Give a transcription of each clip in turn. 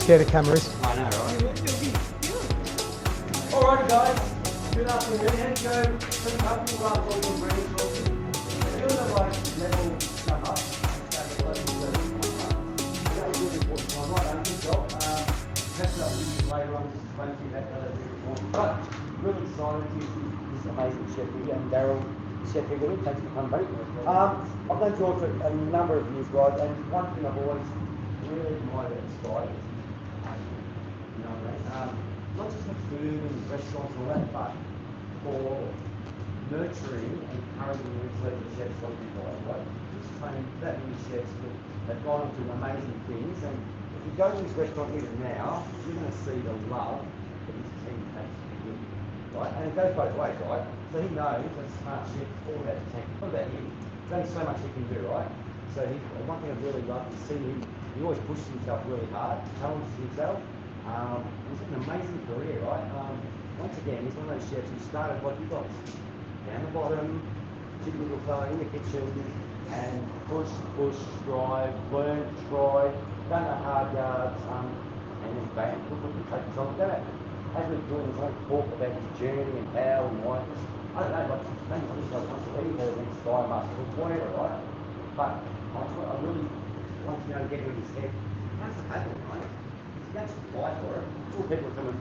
share the cameras. I know, right? Alright guys, good afternoon. Let's go to the couple of all your brain talking. Feel the like level stuff up. That's what I'm doing. That was really important time. Right, good job. Catch up with you later on, just explain to you that really important. But really excited to see this amazing chef here, and Daryl, chef here with me. Thanks for coming, buddy. I've known George for a number of years, guys, and one thing I've always really admired about this guy is you know what I mean? Not just with food and restaurants and all that, but for nurturing and encouraging the chefs like you guys, right? He's trained that many chefs that have gone on to amazing things, and if you go to this restaurant even now, you're going to see the love that his team takes to him, right? And it goes both ways, right? So he knows as a smart chef all about the team, all about him. There's only so much he can do, right? So one thing I really love is seeing him, he always pushes himself really hard, challenges himself. He's had an amazing career, right? Once again, he's one of those chefs who started like you guys, down the bottom, chicken little fella in the kitchen, and push, strive, learn, try, done the hard yards, and then bam, look, take control of that. As we're doing his own talk about his journey and how and why, I don't know, like, maybe I just like wants to be the next Sky Master or whatever, right? But I really want to get in his head, how's it happen, right? That's why for it. All people come and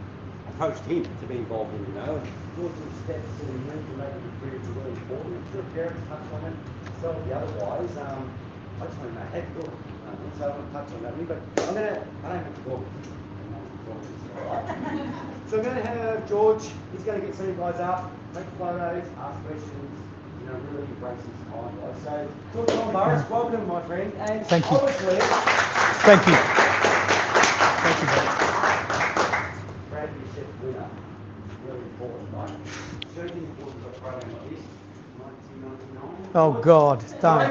approached him to be involved in, you know, and do some steps and he learned to make the career really important. I'm sure parents touched on it, so the other wise. I just want to know how to do it. So I want to touch on that, but I don't have to talk. So I'm going to have George, he's going to get some of you guys up, take photos, ask questions, you know, really embrace his time, guys. So, George John Morris, welcome, my friend. And thank you. Obviously, thank you. Thank you, buddy. Proud to be chef winner. Really important, right? Shows the importance of a program like this. 1999. Oh God, don't.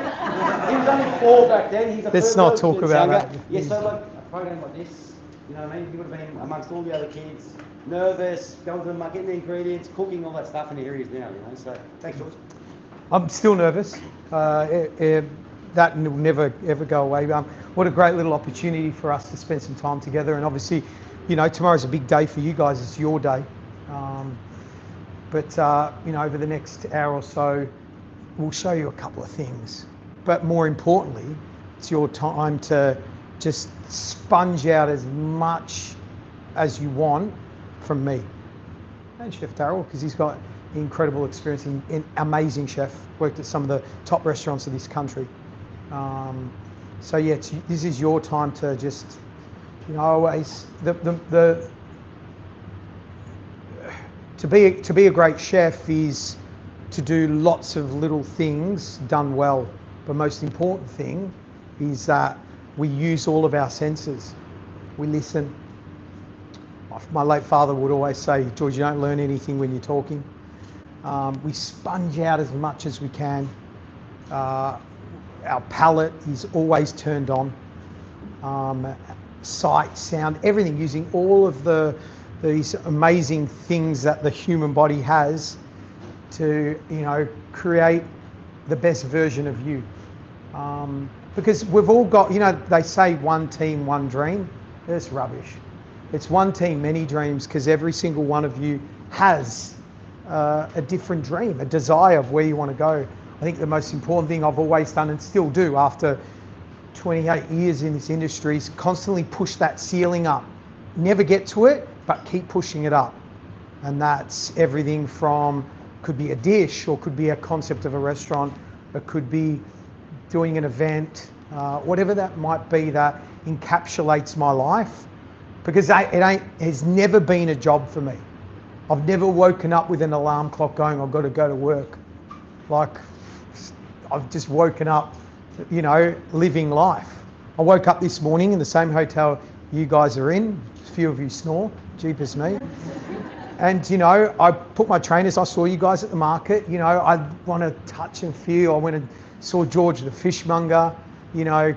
He was only 4 back then. He's a Let's not talk about that. Yeah, so like a program like this, you know what I mean? He would have been amongst all the other kids, nervous, going to the market, getting the ingredients, cooking, all that stuff, and here he is now, you know. So thanks, George. I'm still nervous. That will never ever go away. What a great little opportunity for us to spend some time together. And obviously, you know, tomorrow's a big day for you guys. It's your day. You know, over the next hour or so, we'll show you a couple of things. But more importantly, it's your time to just sponge out as much as you want from me and Chef Daryl, because he's got incredible experience in amazing chef, worked at some of the top restaurants of this country. So yeah, this is your time to just, you know, always to be a great chef is to do lots of little things done well. But most important thing is that we use all of our senses. We listen. My late father would always say, George, you don't learn anything when you're talking. We sponge out as much as we can. Our palate is always turned on. Sight, sound, everything, using all of these amazing things that the human body has to, you know, create the best version of you. Because we've all got, you know, they say one team, one dream. That's rubbish. It's one team, many dreams, because every single one of you has a different dream, a desire of where you want to go. I think the most important thing I've always done and still do after 28 years in this industry is constantly push that ceiling up. Never get to it, but keep pushing it up. And that's everything from, could be a dish, or could be a concept of a restaurant, it could be doing an event, whatever that might be that encapsulates my life. Because it has never been a job for me. I've never woken up with an alarm clock going, I've got to go to work. Like, I've just woken up, you know, living life. I woke up this morning in the same hotel you guys are in. A few of you snore, jeepers me. And, you know, I put my trainers, I saw you guys at the market, you know, I want to touch and feel. I went and saw George the fishmonger, you know,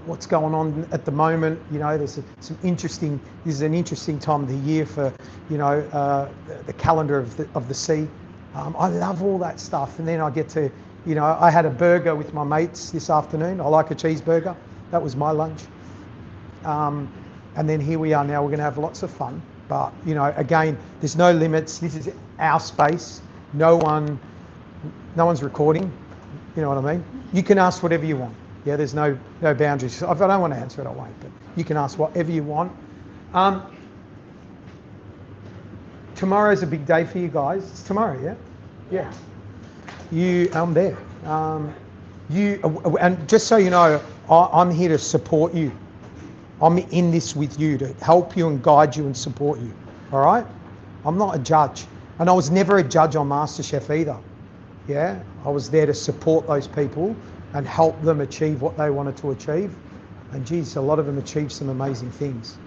what's going on at the moment. You know, there's some interesting, this is an interesting time of the year for, you know, the calendar of the sea. I love all that stuff. And then I get to, you know, I had a burger with my mates this afternoon. I like a cheeseburger. That was my lunch. And then here we are now, we're going to have lots of fun. But, you know, again, there's no limits. This is our space. No one's recording. You know what I mean? You can ask whatever you want. Yeah, there's no boundaries. If I don't want to answer it, I won't. But you can ask whatever you want. Tomorrow's a big day for you guys. It's tomorrow, yeah? Yeah. I'm there. And just so you know, I'm here to support you. I'm in this with you to help you and guide you and support you. All right? I'm not a judge. And I was never a judge on MasterChef either. Yeah? I was there to support those people and help them achieve what they wanted to achieve. And geez, a lot of them achieved some amazing things.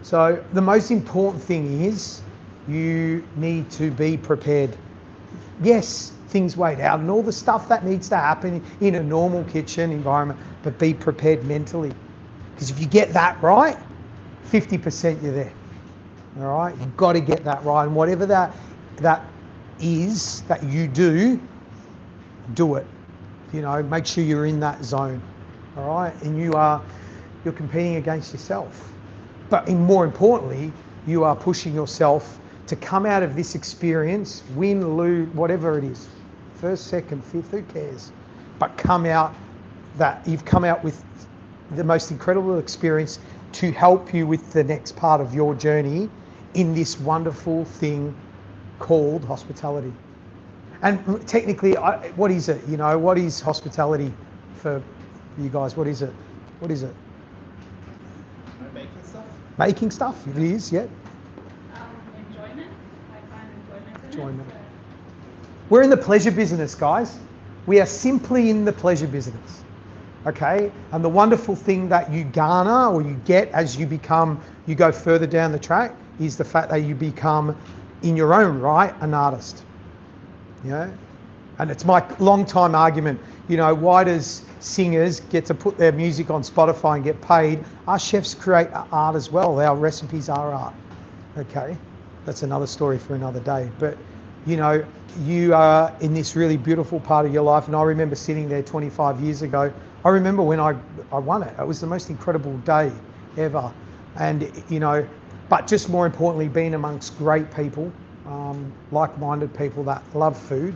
So the most important thing is you need to be prepared. Yes, things weighed out and all the stuff that needs to happen in a normal kitchen environment, but be prepared mentally. Because if you get that right, 50% you're there. All right? You've got to get that right. And whatever that is that you do it. You know, make sure you're in that zone. All right? And you're competing against yourself. But more importantly, you are pushing yourself to come out of this experience, win, lose, whatever it is. First, second, fifth, who cares? But you've come out with the most incredible experience to help you with the next part of your journey in this wonderful thing called hospitality. And technically, what is it? You know, what is hospitality for you guys? What is it? Making stuff. Making stuff, it is, yeah. Enjoyment. I find enjoyment in Enjoyment. it. We're in the pleasure business, guys. We are simply in the pleasure business. Okay? And the wonderful thing that you garner or you get as you go further down the track is the fact that you become, in your own right, an artist. You know? And it's my long time argument, you know, why does singers get to put their music on Spotify and get paid? Our chefs create art as well. Our recipes are art. Okay? That's another story for another day. But, you know, you are in this really beautiful part of your life. And I remember sitting there 25 years ago. I remember when I won it. It was the most incredible day ever. And, you know, but just more importantly, being amongst great people, like-minded people that love food,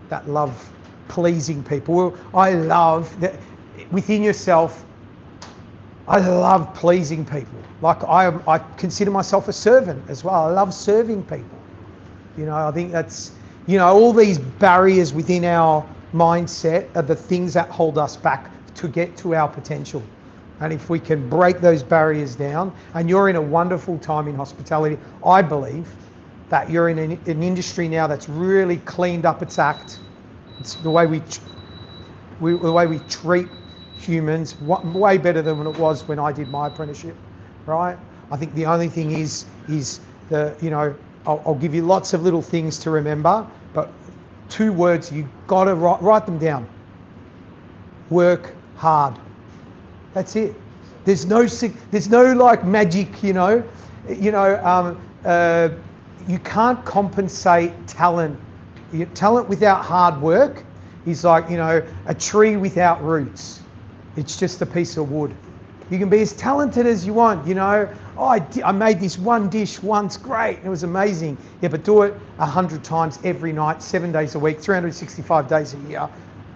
that love pleasing people. I love that within yourself. I love pleasing people. Like I consider myself a servant as well. I love serving people. You know, I think that's, you know, all these barriers within our mindset are the things that hold us back to get to our potential. And if we can break those barriers down, and you're in a wonderful time in hospitality, I believe that you're in an industry now that's really cleaned up its act. It's the way we treat humans, way better than when it was when I did my apprenticeship, right? I think the only thing is the, you know, I'll give you lots of little things to remember, but 2 words, you got to write them down. Work hard. That's it. There's no like magic, you know. You can't compensate talent. Talent without hard work is like, you know, a tree without roots. It's just a piece of wood. You can be as talented as you want, you know. Oh, I made this one dish once, great, it was amazing. Yeah, but do it 100 times every night, 7 days a week, 365 days a year,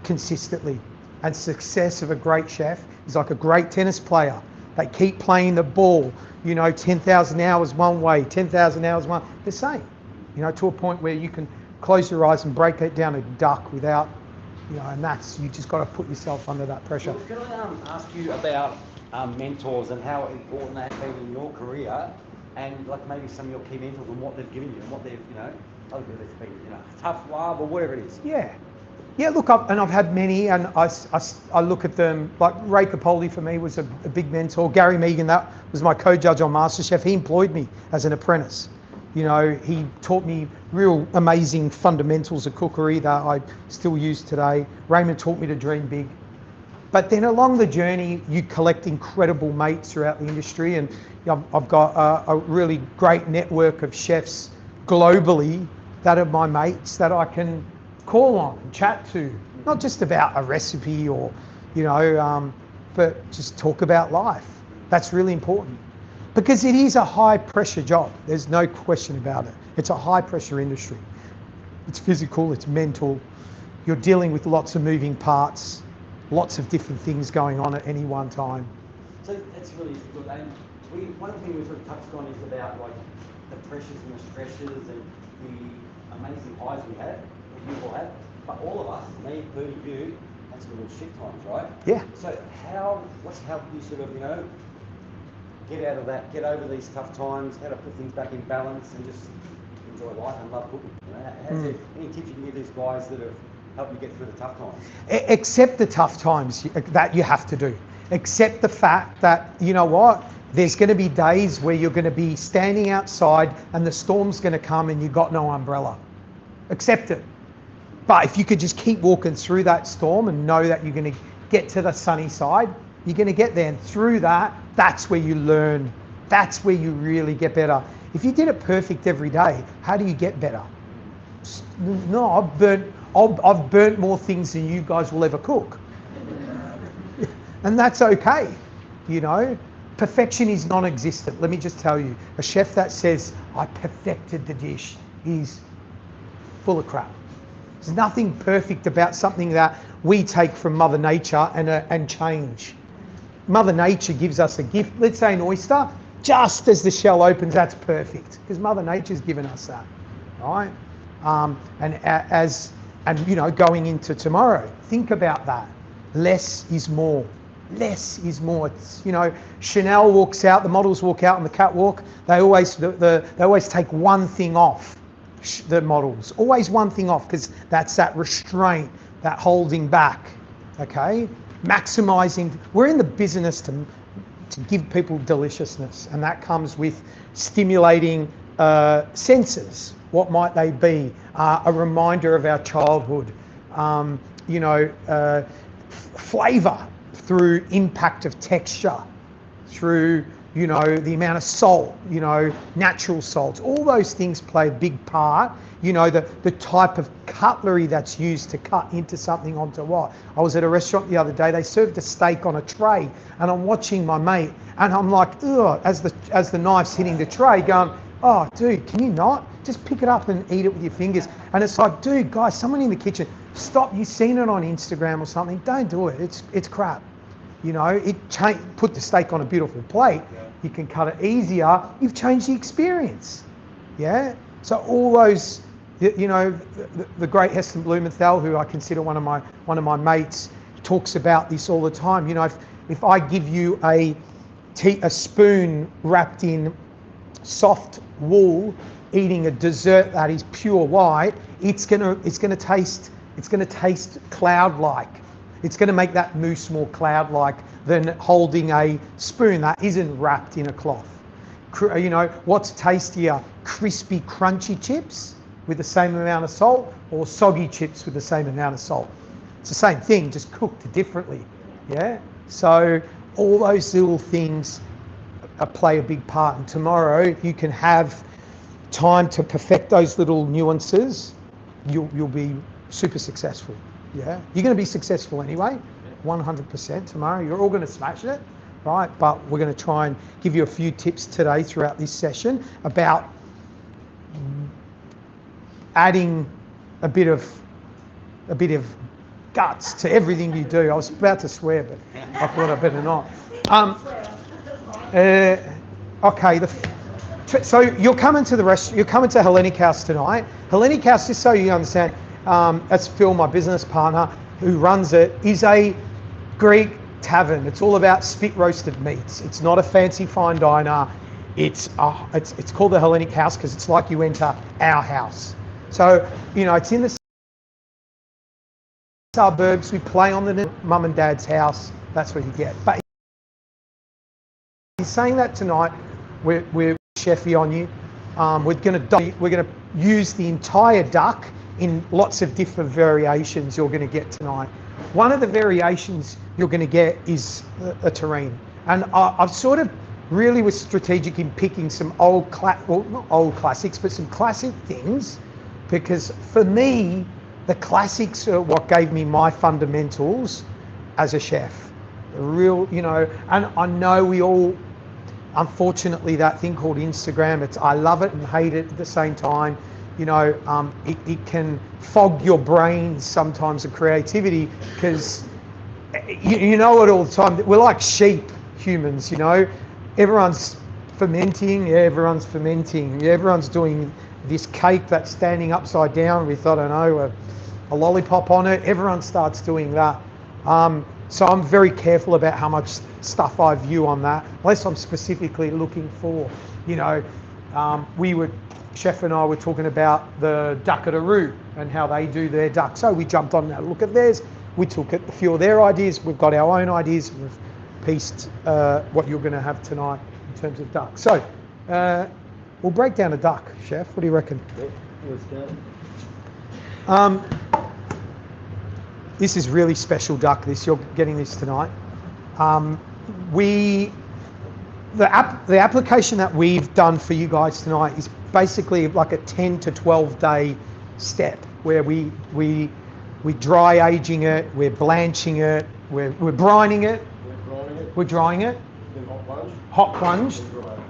consistently. And success of a great chef is like a great tennis player. They keep playing the ball, you know, 10,000 hours one way, 10,000 hours one, the same. You know, to a point where you can close your eyes and break it down a duck without, you know, and that's, you just got to put yourself under that pressure. Can I ask you about mentors and how important they have been in your career, and like maybe some of your key mentors and what they've given you and what they've, you know, whether it's been, you know, tough love or whatever it is. Yeah, look, I've had many, and I look at them, like Ray Capaldi for me was a big mentor. Gary Megan, that was my co-judge on MasterChef. He employed me as an apprentice. You know, he taught me real amazing fundamentals of cookery that I still use today. Raymond taught me to dream big. But then along the journey, you collect incredible mates throughout the industry, and I've got a really great network of chefs globally that are my mates that I can call on and chat to, not just about a recipe or, you know, but just talk about life. That's really important because it is a high pressure job. There's no question about it. It's a high pressure industry. It's physical, it's mental. You're dealing with lots of moving parts, lots of different things going on at any one time. So that's really good. And one thing we sort of touched on is about like the pressures and the stresses and the amazing highs we have, that you all have. But all of us, me, including you, had some real shit times, right? Yeah. So what's helped you sort of, get out of that, get over these tough times, how to put things back in balance and just enjoy life and love cooking? How's there any tips you can give these guys that have helped you get through the tough times? Accept the tough times that you have to do. Accept the fact that, you know what, there's going to be days where you're going to be standing outside and the storm's going to come and you've got no umbrella. Accept it. But if you could just keep walking through that storm and know that you're going to get to the sunny side, you're going to get there. And through that, that's where you learn. That's where you really get better. If you did it perfect every day, how do you get better? No, I've burnt more things than you guys will ever cook. And that's okay, Perfection is non-existent. Let me just tell you, a chef that says, I perfected the dish, is full of crap. There's nothing perfect about something that we take from Mother Nature and change. Mother Nature gives us a gift. Let's say an oyster, just as the shell opens, that's perfect, because Mother Nature's given us that, right? Going into tomorrow, think about that. Less is more. Less is more. It's, Chanel walks out, the models walk out on the catwalk. They always take one thing off. The models always one thing off, because that's that restraint, that holding back. Okay, maximizing. We're in the business to give people deliciousness, and that comes with stimulating senses. What might they be? A reminder of our childhood. Flavor through impact of texture, through the amount of salt, natural salts. All those things play a big part. The type of cutlery that's used to cut into something onto what. I was at a restaurant the other day, they served a steak on a tray, and I'm watching my mate, and I'm like, ugh, as the knife's hitting the tray, going, oh, dude, can you not? Just pick it up and eat it with your fingers. And it's like, dude, guys, someone in the kitchen, stop, you've seen it on Instagram or something, don't do it, it's crap. Put the steak on a beautiful plate, you can cut it easier, you've changed the experience. Yeah? So all those, the great Heston Blumenthal, who I consider one of my mates, talks about this all the time. If I give you a spoon wrapped in soft wool, eating a dessert that is pure white, it's gonna taste cloud-like. It's going to make that mousse more cloud-like than holding a spoon that isn't wrapped in a cloth. What's tastier? Crispy, crunchy chips with the same amount of salt, or soggy chips with the same amount of salt? It's the same thing, just cooked differently. Yeah. So all those little things play a big part. And tomorrow, if you can have time to perfect those little nuances, you'll be super successful. Yeah, you're going to be successful anyway, 100% tomorrow. You're all going to smash it, right? But we're going to try and give you a few tips today throughout this session about adding a bit of guts to everything you do. I was about to swear, but I thought I better not. Okay. So you're coming to the restaurant. You're coming to Hellenic House tonight. Hellenic House, just so you understand. That's Phil, my business partner, who runs it, is a Greek tavern. It's all about spit roasted meats. It's not a fancy fine diner. It's called the Hellenic House because it's like you enter our house. So, it's in the suburbs. We play on the mum and dad's house. That's what you get. But in saying that tonight, we're chefy on you. We're going to use the entire duck in lots of different variations you're going to get tonight. One of the variations you're going to get is a terrine. And I've sort of really was strategic in picking some not old classics, but some classic things, because for me, the classics are what gave me my fundamentals as a chef. a real, you know, and I know we all, unfortunately, that thing called Instagram, I love it and hate it at the same time. You know, it can fog your brain sometimes of creativity, because you know it all the time. We're like sheep, humans, you know. Everyone's fermenting, yeah, everyone's fermenting. Yeah, everyone's doing this cake that's standing upside down with, I don't know, a lollipop on it. Everyone starts doing that. So I'm very careful about how much stuff I view on that, unless I'm specifically looking for, you know, Chef and I were talking about the Duckadaroo and how they do their duck. So we jumped on and had a look at theirs. We took a few of their ideas. We've got our own ideas. We've pieced what you're going to have tonight in terms of duck. So we'll break down a duck, Chef. What do you reckon? Let's go. This is really special duck. You're getting this tonight. The application that we've done for you guys tonight is basically like a 10 to 12 day step where we dry aging it, we're blanching it, we're brining it, we're drying it, Then hot plunge,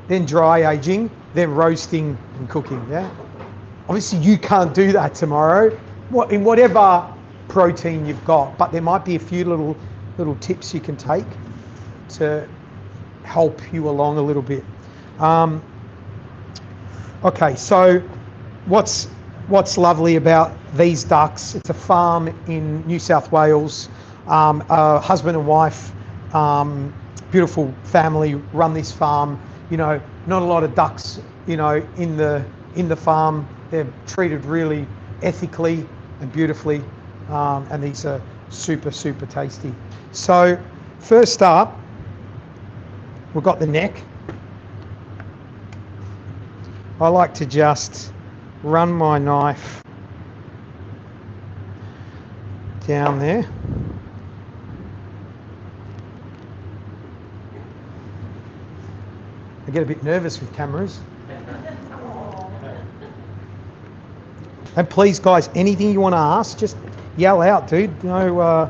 then dry aging, then roasting and cooking. Yeah. Obviously, you can't do that tomorrow, in whatever protein you've got, but there might be a few little tips you can take to help you along a little bit. Okay, so what's lovely about these ducks? It's a farm in New South Wales. A husband and wife, beautiful family, run this farm. You know, not a lot of ducks, you know, in the farm. They're treated really ethically and beautifully, and these are super, super tasty. So first up, we've got the neck. I like to just run my knife down there. I get a bit nervous with cameras. And please, guys, anything you want to ask, just yell out, dude. You know,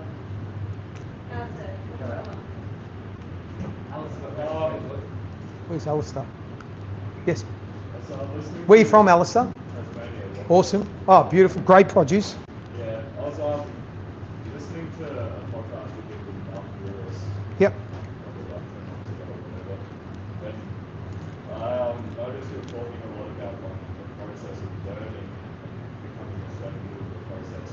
where's Alistair? Yes. Where are you from, Alistair? Awesome. Oh, beautiful. Great produce. Yeah, I was listening to a podcast with you afterwards. Yep. And I noticed you were talking a lot about like the process of learning and becoming a certain good at the process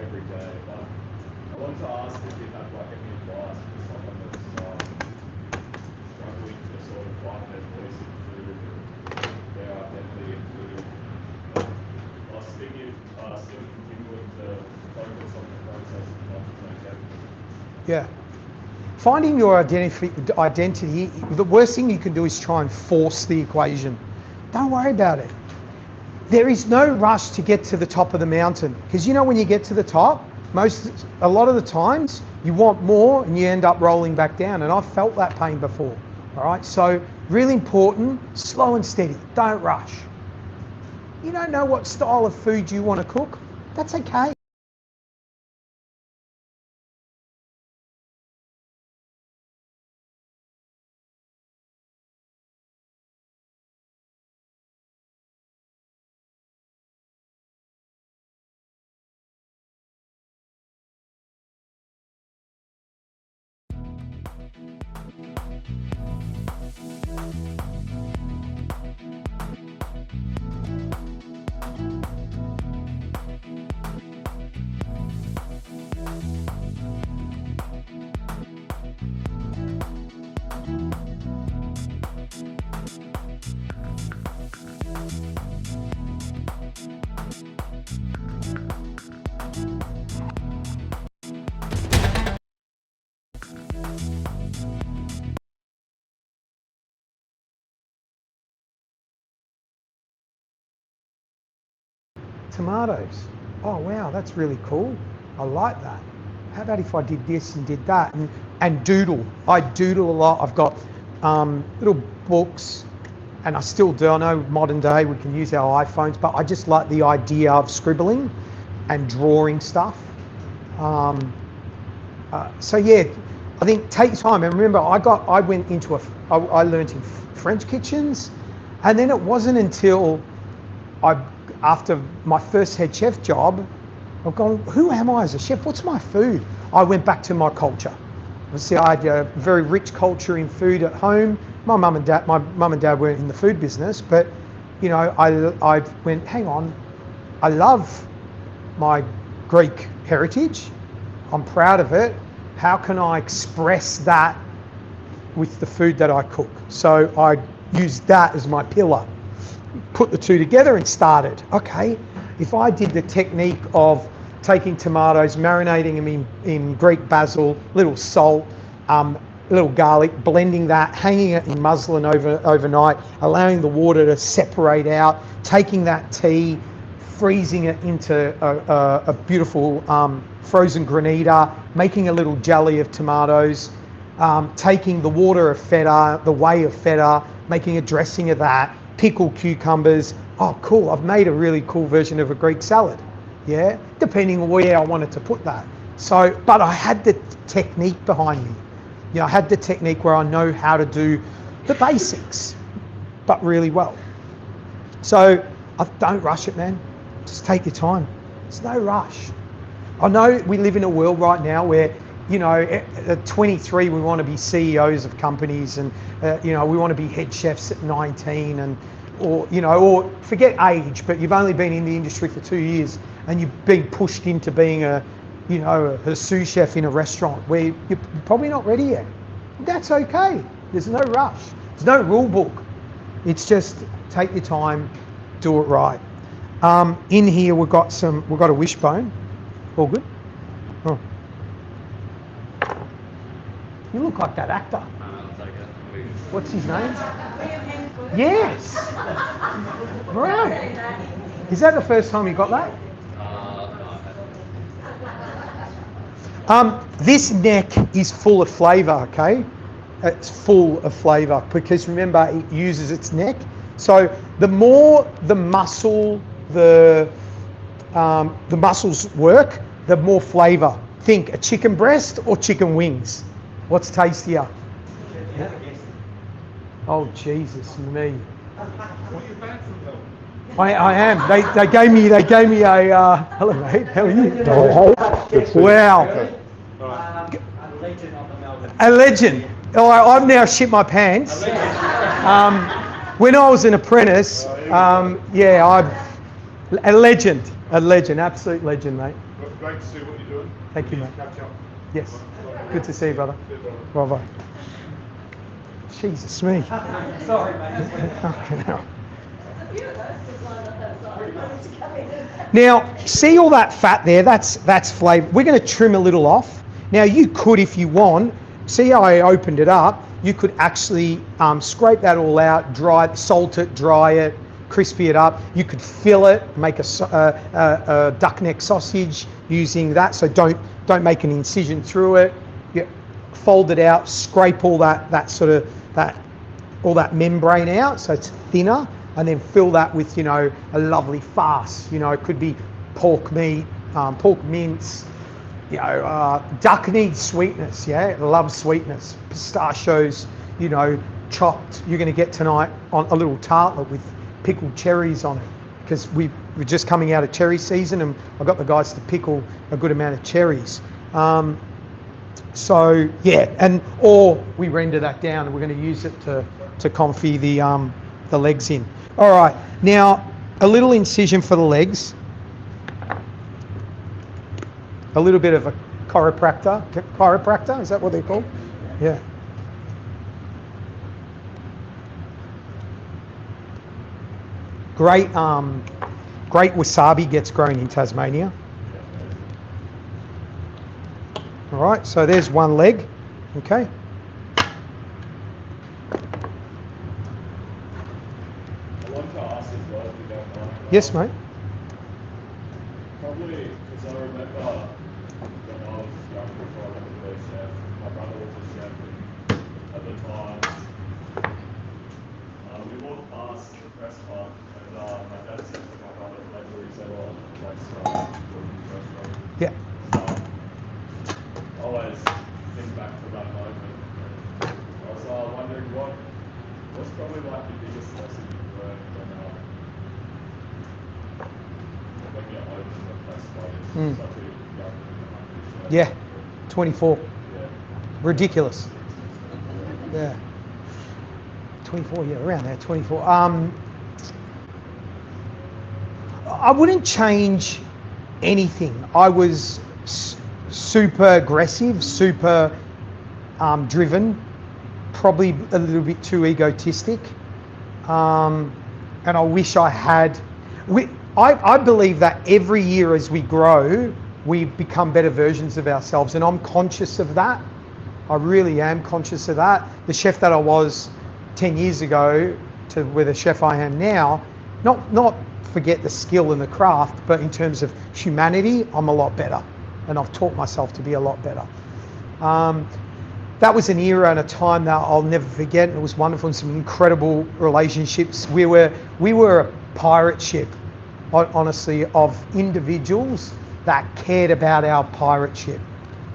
every day. But I wanted to ask if you had like any advice for someone that's struggling to sort of find their voice in food and their identity in food. I still continuing to focus on the process as much as I can. Yeah. Finding your identity, the worst thing you can do is try and force the equation. Don't worry about it. There is no rush to get to the top of the mountain, because you know when you get to the top, a lot of the times you want more and you end up rolling back down, and I've felt that pain before. All right, so really important, slow and steady. Don't rush. You don't know what style of food you want to cook? That's okay. Tomatoes. Oh wow, that's really cool. I like that. How about if I did this and did that, and doodle? I doodle a lot. I've got little books, and I still do. I know modern day we can use our iPhones, but I just like the idea of scribbling and drawing stuff. So yeah, I think take time. And remember, I went into I learned in French kitchens, and then it wasn't until after my first head chef job, I've gone, who am I as a chef? What's my food? I went back to my culture. See, I had a very rich culture in food at home. My mum and dad weren't in the food business, but you know, I went, hang on, I love my Greek heritage. I'm proud of it. How can I express that with the food that I cook? So I used that as my pillar. Put the two together and started. Okay, if I did the technique of taking tomatoes, marinating them in Greek basil, little salt, little garlic, blending that, hanging it in muslin overnight, allowing the water to separate out, taking that tea, freezing it into a beautiful frozen granita, making a little jelly of tomatoes, taking the water of feta, the whey of feta, making a dressing of that, pickled cucumbers. Oh, cool, I've made a really cool version of a Greek salad. Yeah, depending on where I wanted to put that. So, but I had the technique behind me. You know, I had the technique where I know how to do the basics, but really well. So, don't rush it, man. Just take your time. There's no rush. I know we live in a world right now where, you know, at 23 we want to be CEOs of companies, and you know, we want to be head chefs at 19, and or forget age, but you've only been in the industry for 2 years and you've been pushed into being a sous chef in a restaurant where you're probably not ready yet. That's okay. There's no rush. There's no rule book. It's just take your time, do it right. In here we've got a wishbone. All good? Oh. You look like that actor. What's his name? Yes. Right. Is that the first time you got that? This neck is full of flavour, okay? It's full of flavour because remember it uses its neck. So the more the muscles work, the more flavour. Think a chicken breast or chicken wings. What's tastier? Oh Jesus me! I am. They gave me a hello mate. How are you? Wow. A legend. Oh, I've now shit my pants. When I was an apprentice, a legend, absolute legend, mate. Great to see what you're doing. Thank you, mate. Yes. Good to see you, brother. Bye-bye. Jesus me. Sorry, mate. Now, see all that fat there? That's flavour. We're going to trim a little off. Now, you could, if you want, see how I opened it up? You could actually scrape that all out, salt it, dry it, crispy it up. You could fill it, make a duck neck sausage using that. So don't make an incision through it. You fold it out, scrape all all that membrane out so it's thinner, and then fill that with a lovely farce. It could be pork meat, pork mince. Duck needs sweetness. Yeah, it loves sweetness. Pistachios, chopped. You're going to get tonight on a little tartlet with pickled cherries on it, because we're just coming out of cherry season, and I got the guys to pickle a good amount of cherries. So yeah, or we render that down, and we're going to use it to confit the legs in. All right, now a little incision for the legs. A little bit of a chiropractor, is that what they're called? Yeah. Great wasabi gets grown in Tasmania. All right, so there's one leg, okay. I want to ask as well, if you don't mind. Yes, mate. Probably, because I remember when I was young before I went to be a chef, my brother was a chef, and at the time, we walked past the press park, and my dad said to my brother, he said, oh, like, so, restaurant. Yeah. Always think back back to that moment. I was wondering what's probably like the biggest lesson you've learned when you're open the press players, such a young and hungry Yeah, 24. Yeah. Ridiculous. Yeah. 24, yeah, around there, 24. I wouldn't change anything. I was super aggressive, super driven, probably a little bit too egotistic. And I wish I had. I believe that every year as we grow, we become better versions of ourselves, and I'm conscious of that. I really am conscious of that. The chef that I was 10 years ago to with the chef I am now, not forget the skill and the craft, but in terms of humanity, I'm a lot better, and I've taught myself to be a lot better. That was an era and a time that I'll never forget. It was wonderful and some incredible relationships. We were a pirate ship, honestly, of individuals that cared about our pirate ship.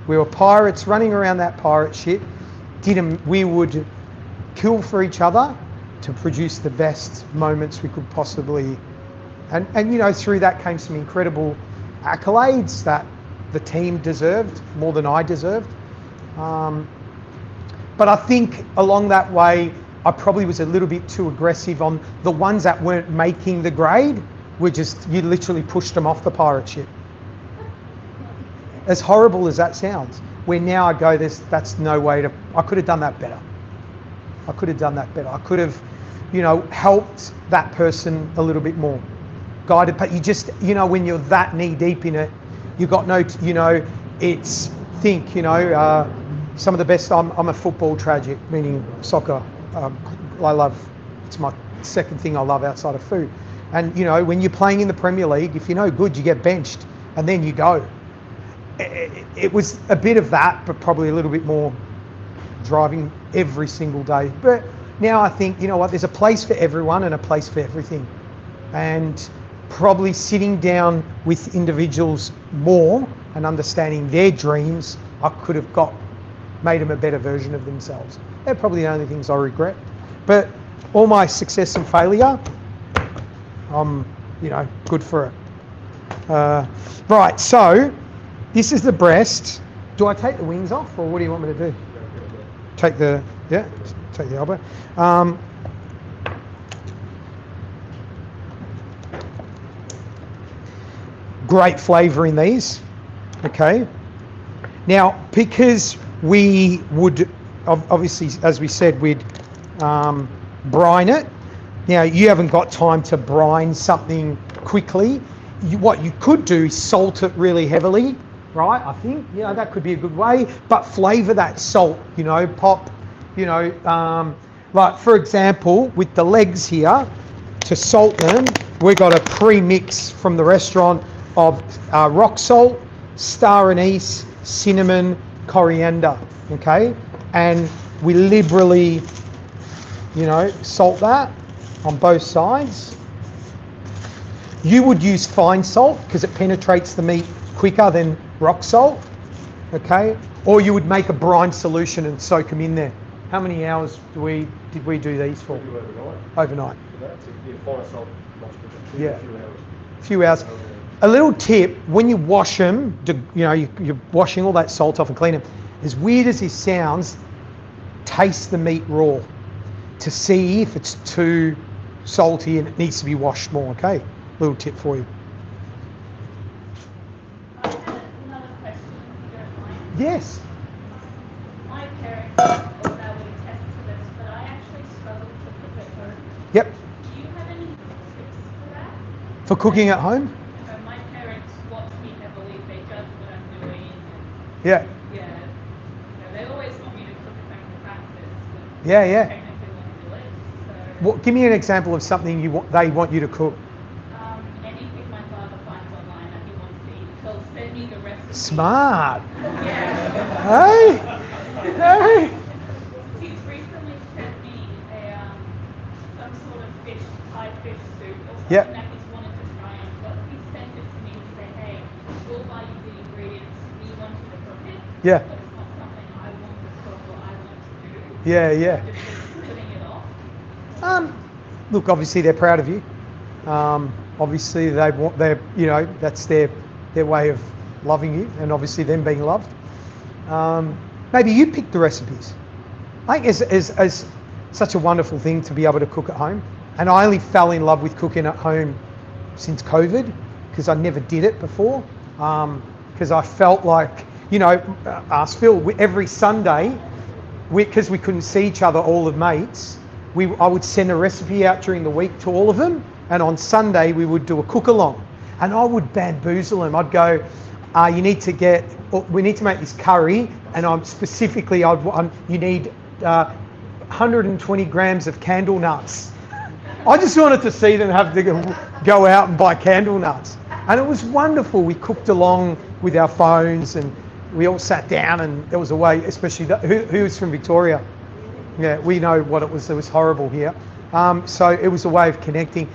We were pirates running around that pirate ship. We would kill for each other to produce the best moments we could possibly. And you know, through that came some incredible accolades that the team deserved more than I deserved. But I think along that way, I probably was a little bit too aggressive on the ones that weren't making the grade. You literally pushed them off the pirate ship. As horrible as that sounds, where now I go, that's no way to. I could have done that better. I could have, helped that person a little bit more, guided. But you just, when you're that knee deep in it, you got no, some of the best. I'm a football tragic, meaning soccer. It's my second thing I love outside of food. And when you're playing in the Premier League, if you're no good, you get benched, and then you go. It was a bit of that, but probably a little bit more driving every single day. But now I think, there's a place for everyone and a place for everything. And probably sitting down with individuals more and understanding their dreams, I could have made them a better version of themselves. They're probably the only things I regret. But all my success and failure, I'm, good for it. Right, so this is the breast. Do I take the wings off, or what do you want me to do? Take the elbow. Great flavour in these. Okay. Now, because we would, obviously, as we said, we'd brine it. Now, you haven't got time to brine something quickly. What you could do is salt it really heavily, right? I think, that could be a good way. But flavour that salt, pop, like, for example, with the legs here, to salt them, we got a pre-mix from the restaurant of rock salt, star anise, cinnamon, coriander, okay? And we liberally, salt that on both sides. You would use fine salt because it penetrates the meat quicker than rock salt, okay? Or you would make a brine solution and soak them in there. How many hours did we do these for? Overnight. Yeah. A few hours. A little tip, when you wash them, you're washing all that salt off and clean them. As weird as this sounds, taste the meat raw to see if it's too salty and it needs to be washed more, okay? Little tip for you. I have another question, if you don't mind. Yes. My parents will attest to this, but I actually struggle to cook at home. Yep. Do you have any tips for that? For cooking at home? My parents watch me heavily, they judge what I'm doing. Yeah. They always want me to cook if I can practice. Yeah. Technically want to do it. So, Give me an example of something they want you to cook. anything my father finds online that he wants to eat, he'll send me the recipe. Smart. Yeah. Hey. He's recently sent me some sort of Thai fish soup or something Yep. that he's wanted to try and but he sent it to me to say, hey, we'll buy you the ingredients, we want you to cook it. Yeah. But it's not something I want to Yeah, yeah. Just putting it off? Look, obviously they're proud of you. Obviously that's their way of loving you, and obviously them being loved. Maybe you pick the recipes. I think it's such a wonderful thing to be able to cook at home. And I only fell in love with cooking at home since COVID, because I never did it before. Because I felt like, ask Phil, every Sunday, because we couldn't see each other, all the mates, I would send a recipe out during the week to all of them, and on Sunday we would do a cook along, and I would bamboozle them. I'd go, we need to make this curry, and you need 120 grams of candle nuts. I just wanted to see them have to go out and buy candle nuts, and it was wonderful. We cooked along with our phones, and we all sat down, and there was a way, especially who's from Victoria. Yeah, we know what it was. It was horrible here. So it was a way of connecting.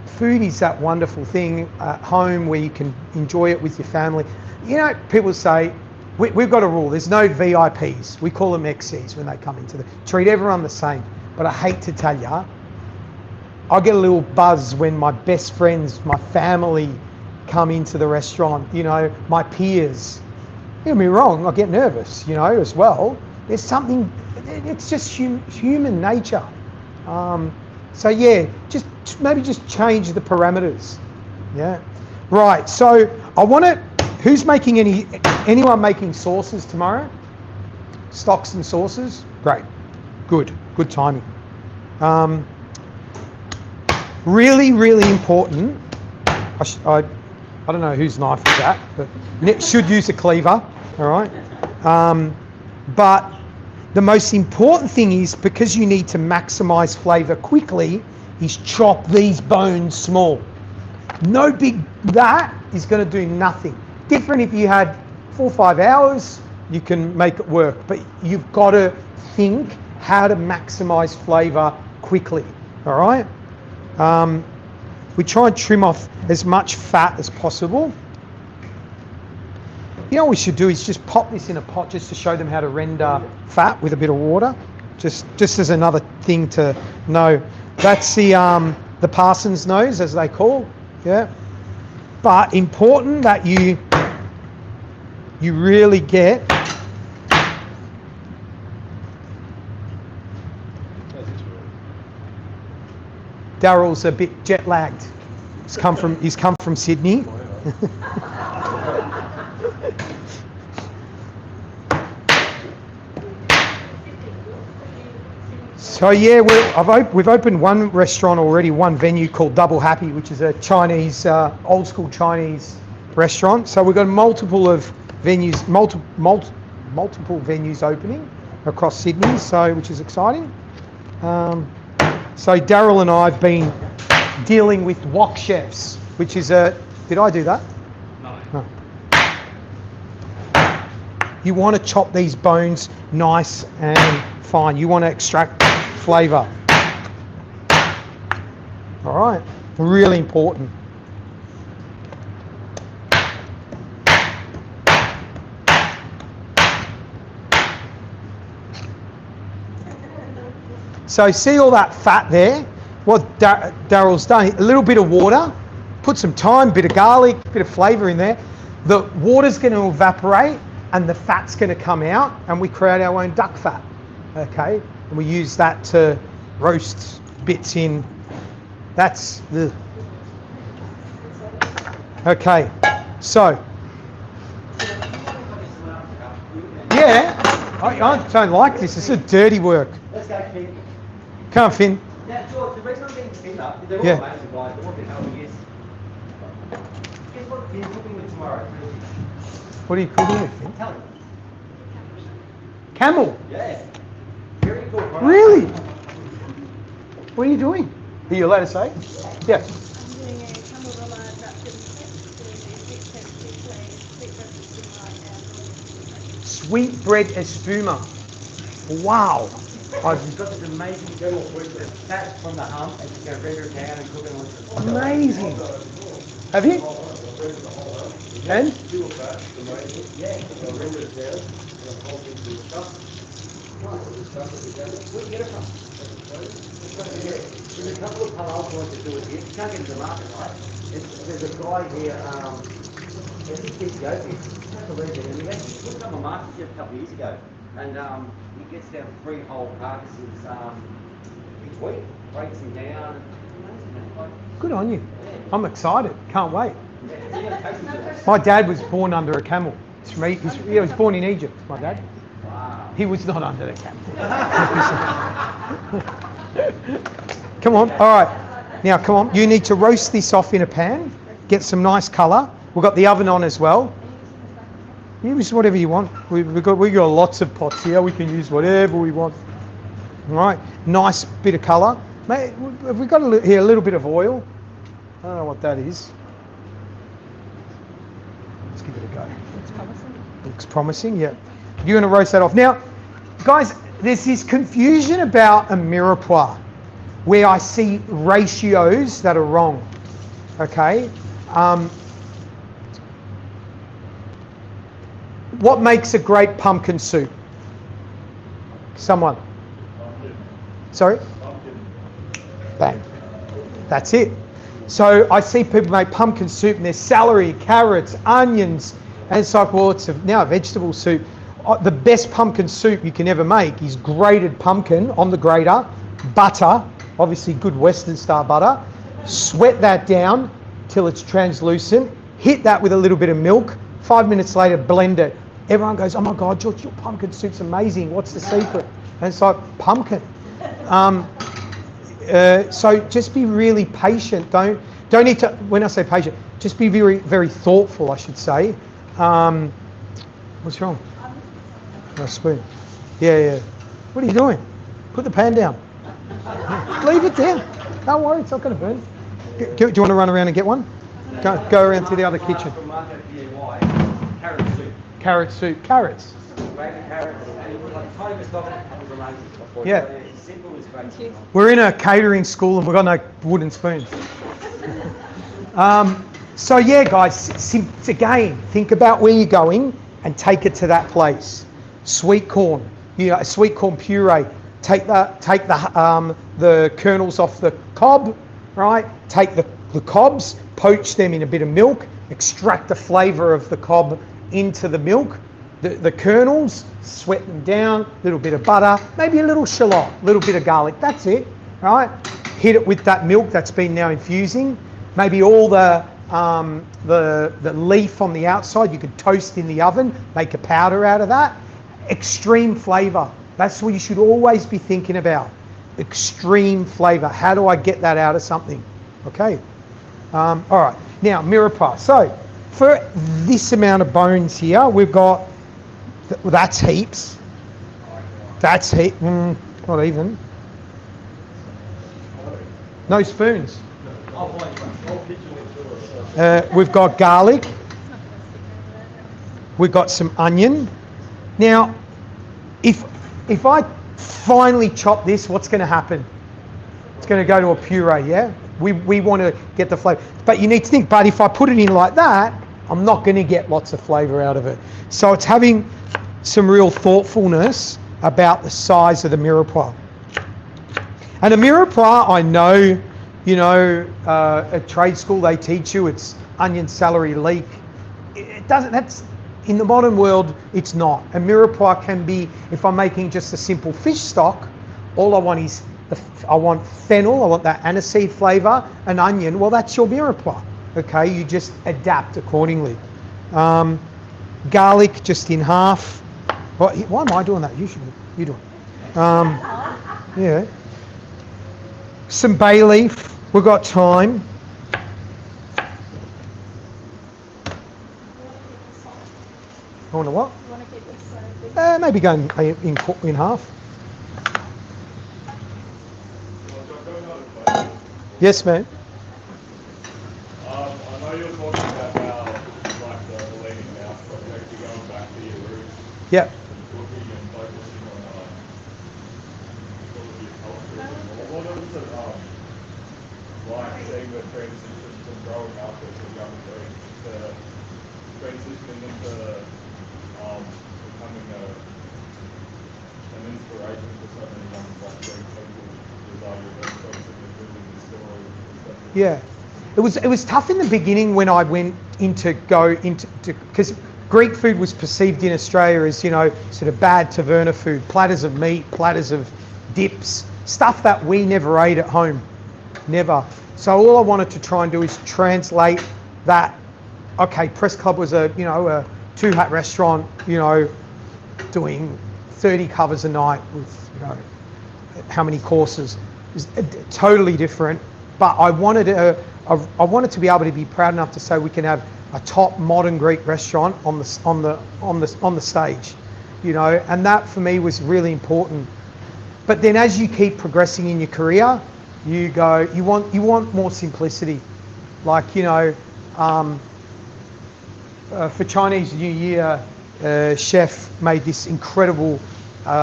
Food is that wonderful thing at home where you can enjoy it with your family. People say, we've got a rule. There's no VIPs. We call them XCs when they come into treat everyone the same. But I hate to tell you, I get a little buzz when my best friends, my family come into the restaurant, my peers. Don't get me wrong, I get nervous, as well. There's something, it's just human nature. So yeah, maybe just change the parameters. Yeah. Right, so who's making anyone making sauces tomorrow? Stocks and sauces? Great. Good timing. Really, really important. I don't know whose knife is that, but should use a cleaver, all right? But the most important thing is, because you need to maximize flavor quickly, is chop these bones small. That is going to do nothing. Different if you had 4 or 5 hours, you can make it work, but you've got to think how to maximize flavor quickly, all right? We try and trim off as much fat as possible. What we should do is just pop this in a pot just to show them how to render fat with a bit of water. Just as another thing to know. That's the Parsons nose, as they call. Yeah. But important that you really get Daryl's a bit jet lagged. He's come from Sydney. So yeah, we've opened one restaurant already, one venue called Double Happy, which is a Chinese, old school Chinese restaurant. So we've got multiple venues opening across Sydney, which is exciting. So Daryl and I have been dealing with wok chefs, which is did I do that? No. You want to chop these bones nice and fine. You want to extract flavour. All right, really important. So see all that fat there? What Daryl's done, a little bit of water, put some thyme, bit of garlic, bit of flavour in there. The water's going to evaporate and the fat's going to come out, and we create our own duck fat, okay? And we use that to roast bits in. That's the... Okay, so... Yeah, I don't like this. It's a dirty work. Let's go, Finn. Come on, Finn. Now, George, the reason I'm being thinner, they're all Yeah. amazing guys, but what they're telling me is, guess what Finn's cooking with tomorrow? What are you cooking with, Finn? Tell him. Camel. Yeah. Very cool product. Really? What are you doing? Are you allowed to say? Yeah. I'm doing a camarilla Dutch Sweet bread espuma. Wow. You've got this amazing little fruit with fat from the hump, and you go render it down and cook it on the... Amazing. Have you? And? Yeah. So render it down, and I'll hold it to the stuff. Where'd you get it from? There's a couple of halal points that do it here. You can't get into the market, right? There's a guy here, he's Ethiopian. I can't believe it. And he actually put up a market a couple of years ago. And he gets down 3 whole carcasses each week, breaks them down. Good on you. I'm excited. Can't wait. Yeah, you gotta taste it. My dad was born under a camel. He was born in Egypt, my dad. Wow. He was not under the camel. Come on. All right. Now, come on. You need to roast this off in a pan. Get some nice colour. We've got the oven on as well. Use whatever you want. We got lots of pots here. We can use whatever we want. All right. Nice bit of colour. Mate, have we got a little bit of oil? I don't know what that is. Let's give it a go. Looks promising, yeah. You're going to roast that off. Now, guys, there's this confusion about a mirepoix where I see ratios that are wrong. Okay? What makes a great pumpkin soup? Someone? Sorry? Bang. That's it. So I see people make pumpkin soup and there's celery, carrots, onions, and it's like, well, it's now a vegetable soup. The best pumpkin soup you can ever make is grated pumpkin on the grater, butter, obviously good Western star butter, sweat that down till it's translucent, hit that with a little bit of milk, 5 minutes later blend it. Everyone goes, oh my God, George, your pumpkin soup's amazing. What's the secret? And it's like, pumpkin. So just be really patient. Don't need to, when I say patient, just be very, very thoughtful, I should say. What's wrong? No spoon. Yeah. What are you doing? Put the pan down. Leave it there. Don't worry, it's not going to burn. Do you want to run around and get one? Go around to the other kitchen. Carrot soup. Carrot soup. Carrots. Grated carrots. And you put like tiny bit of it. It was amazing. Yeah. It's simple as great. We're in a catering school and we've got no wooden spoons. So yeah, guys, again, think about where you're going and take it to that place. Sweet corn, a sweet corn puree. Take the kernels off the cob, right? Take the cobs, poach them in a bit of milk, extract the flavour of the cob into the milk. The kernels, sweat them down, a little bit of butter, maybe a little shallot, a little bit of garlic. That's it, right? Hit it with that milk that's been now infusing. Maybe all the leaf on the outside you could toast in the oven, make a powder out of that. Extreme flavour. That's what you should always be thinking about. Extreme flavour. How do I get that out of something? Okay. All right. Now, mirepoix. So, for this amount of bones here, we've got, that's heaps. That's not even. No spoons. We've got garlic. We've got some onion. Now, if I finely chop this, what's going to happen? It's going to go to a puree, yeah? We want to get the flavour. But you need to think, but if I put it in like that, I'm not going to get lots of flavour out of it. So it's having some real thoughtfulness about the size of the mirepoix. And a mirepoix, I know, at trade school they teach you it's onion, celery, leek. It doesn't, that's, in the modern world, it's not. A mirepoix can be, if I'm making just a simple fish stock, all I want is, I want fennel, I want that aniseed flavour, an onion, well that's your mirepoix. Okay, you just adapt accordingly. Garlic just in half. Why am I doing that? You do it. Yeah. Some bay leaf. We've got thyme. I want to what? You want to keep this Maybe go in half. Yes, ma'am. I know you're talking about how, like, the leading mouth project, you're going back to your roots. Yep. Cooking and focusing on sort of your culture. What is it like seeing the transition from growing up as a young teen to transitioning into becoming an Yeah, it was tough in the beginning when I went because Greek food was perceived in Australia as, you know, sort of bad taverna food, platters of meat, platters of dips, stuff that we never ate at home, never. So all I wanted to try and do is translate that. Okay, Press Club was a 2-hat restaurant, you know, doing 30 covers a night with, you know, how many courses. It was totally different, but I wanted to be able to be proud enough to say we can have a top modern Greek restaurant on the stage, you know, and that for me was really important. But then as you keep progressing in your career, you want more simplicity, like, you know, for Chinese New Year, chef made this incredible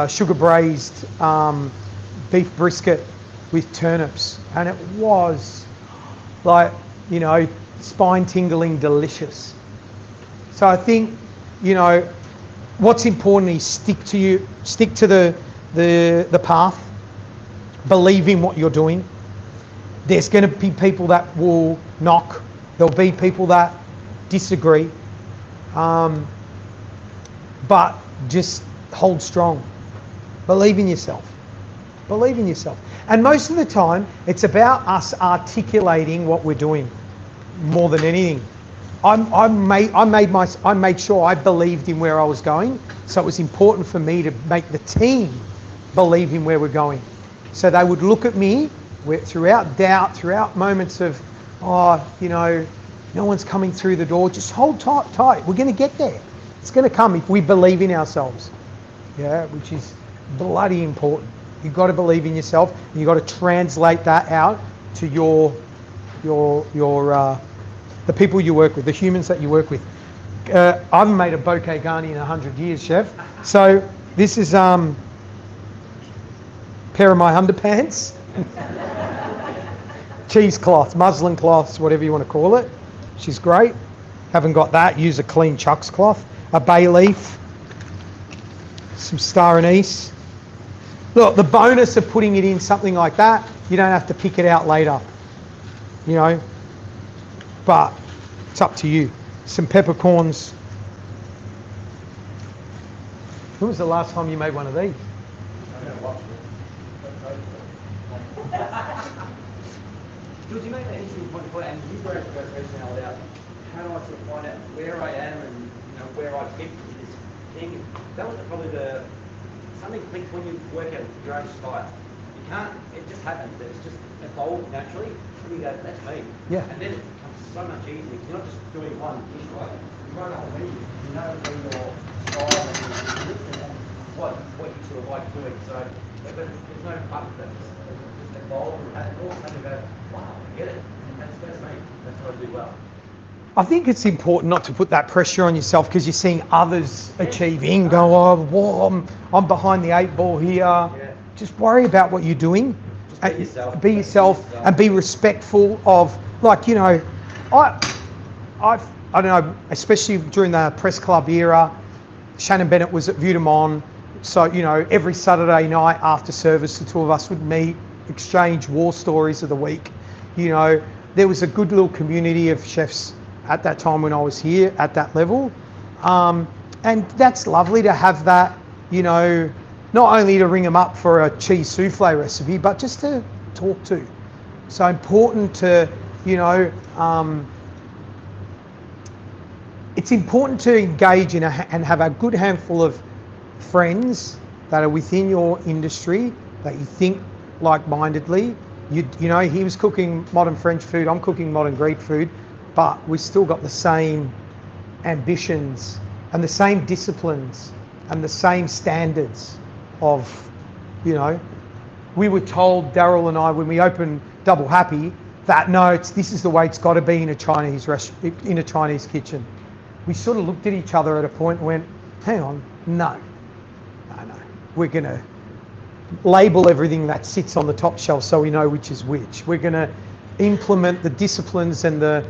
sugar braised beef brisket with turnips, and it was like, you know, spine tingling delicious. So I think, you know, what's important is stick to the path, believe in what you're doing. There's going to be people that will knock, there'll be people that disagree, but just hold strong. Believe in yourself. Believe in yourself. And most of the time, it's about us articulating what we're doing more than anything. I made sure I believed in where I was going, so it was important for me to make the team believe in where we're going. So they would look at me throughout doubt, throughout moments of, you know, no one's coming through the door. Just hold tight. We're going to get there. It's going to come if we believe in ourselves. Yeah, which is bloody important. You've got to believe in yourself, and you've got to translate that out to the people you work with, the humans that you work with. I haven't made a bouquet garni in 100 years, chef. So this is pair of my underpants. Cheesecloth, muslin cloths, whatever you want to call it. She's great. Haven't got that, use a clean chucks cloth. A bay leaf, some star anise. Look, the bonus of putting it in something like that, you don't have to pick it out later, you know, but it's up to you. Some peppercorns. When was the last time you made one of these? George, you made an interesting point, and you wrote about now about how do I sort of find out where I am and, you know, where I fit in this thing. That was probably something clicks when you work out your own style. You can't, it just happens. It's just evolved naturally. And you go, that's me. Yeah. And then it becomes so much easier. You're not just doing one thing, right? You run a whole menu. You know your style and what you sort of like doing. So, but there's no button that just evolve and all of a sudden you go, wow, I get it. That's me. That's what I do well. I think it's important not to put that pressure on yourself because you're seeing others achieving. Go, oh, I'm behind the 8 ball here. Yeah. Just worry about what you're doing. Be yourself and be respectful of, like, you know, I don't know, especially during the Press Club era, Shannon Bennett was at Vue de Monde. So, you know, every Saturday night after service, the two of us would meet, exchange war stories of the week. You know, there was a good little community of chefs at that time when I was here at that level. And that's lovely to have that, you know, not only to ring them up for a cheese souffle recipe, but just to talk to. So important to, you know, it's important to engage in and have a good handful of friends that are within your industry that you think like-mindedly. You know, he was cooking modern French food, I'm cooking modern Greek food, but we still got the same ambitions and the same disciplines and the same standards of, you know, we were told, Daryl and I, when we opened Double Happy, that no, this is the way it's got to be in a Chinese kitchen. We sort of looked at each other at a point and went, hang on, no. We're going to label everything that sits on the top shelf so we know which is which. We're going to implement the disciplines and the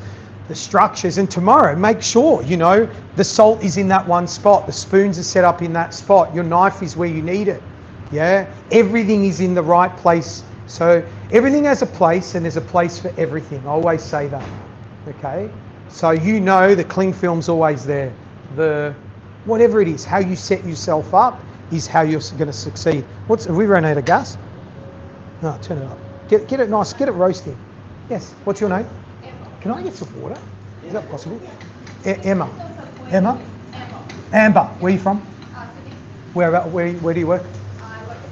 structures, and tomorrow make sure, you know, the salt is in that one spot, the spoons are set up in that spot, your knife is where you need it. Yeah, everything is in the right place So everything has a place, and there's a place for everything. I always say that. Okay? So you know the cling film's always there. The whatever it is, how you set yourself up is how you're going to succeed. Have we run out of gas? No, turn it up. Get it nice, get it roasting. Yes. What's your name? Emma. Can I get some water? Is that possible? Emma. Emma? Amber. Where are you from? Sydney. Where do you work? I work for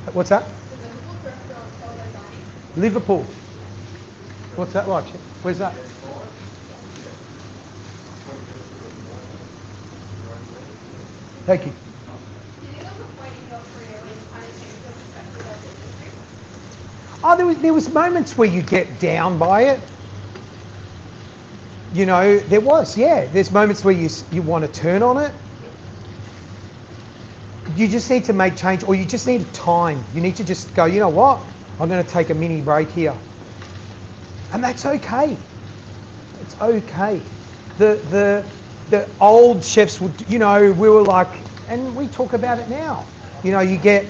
the What's that? Liverpool restaurant called Dining. Liverpool. What's that like? Where's that? Thank you. Do you think there was a point in your career when you kind of changed your perspective of the industry? Oh, there was moments where you get down by it. You know, there was, yeah. There's moments where you want to turn on it. You just need to make change, or you just need time. You need to just go, you know what? I'm going to take a mini break here. And that's okay. It's okay. The old chefs would, you know, we were like, and we talk about it now. You know, you get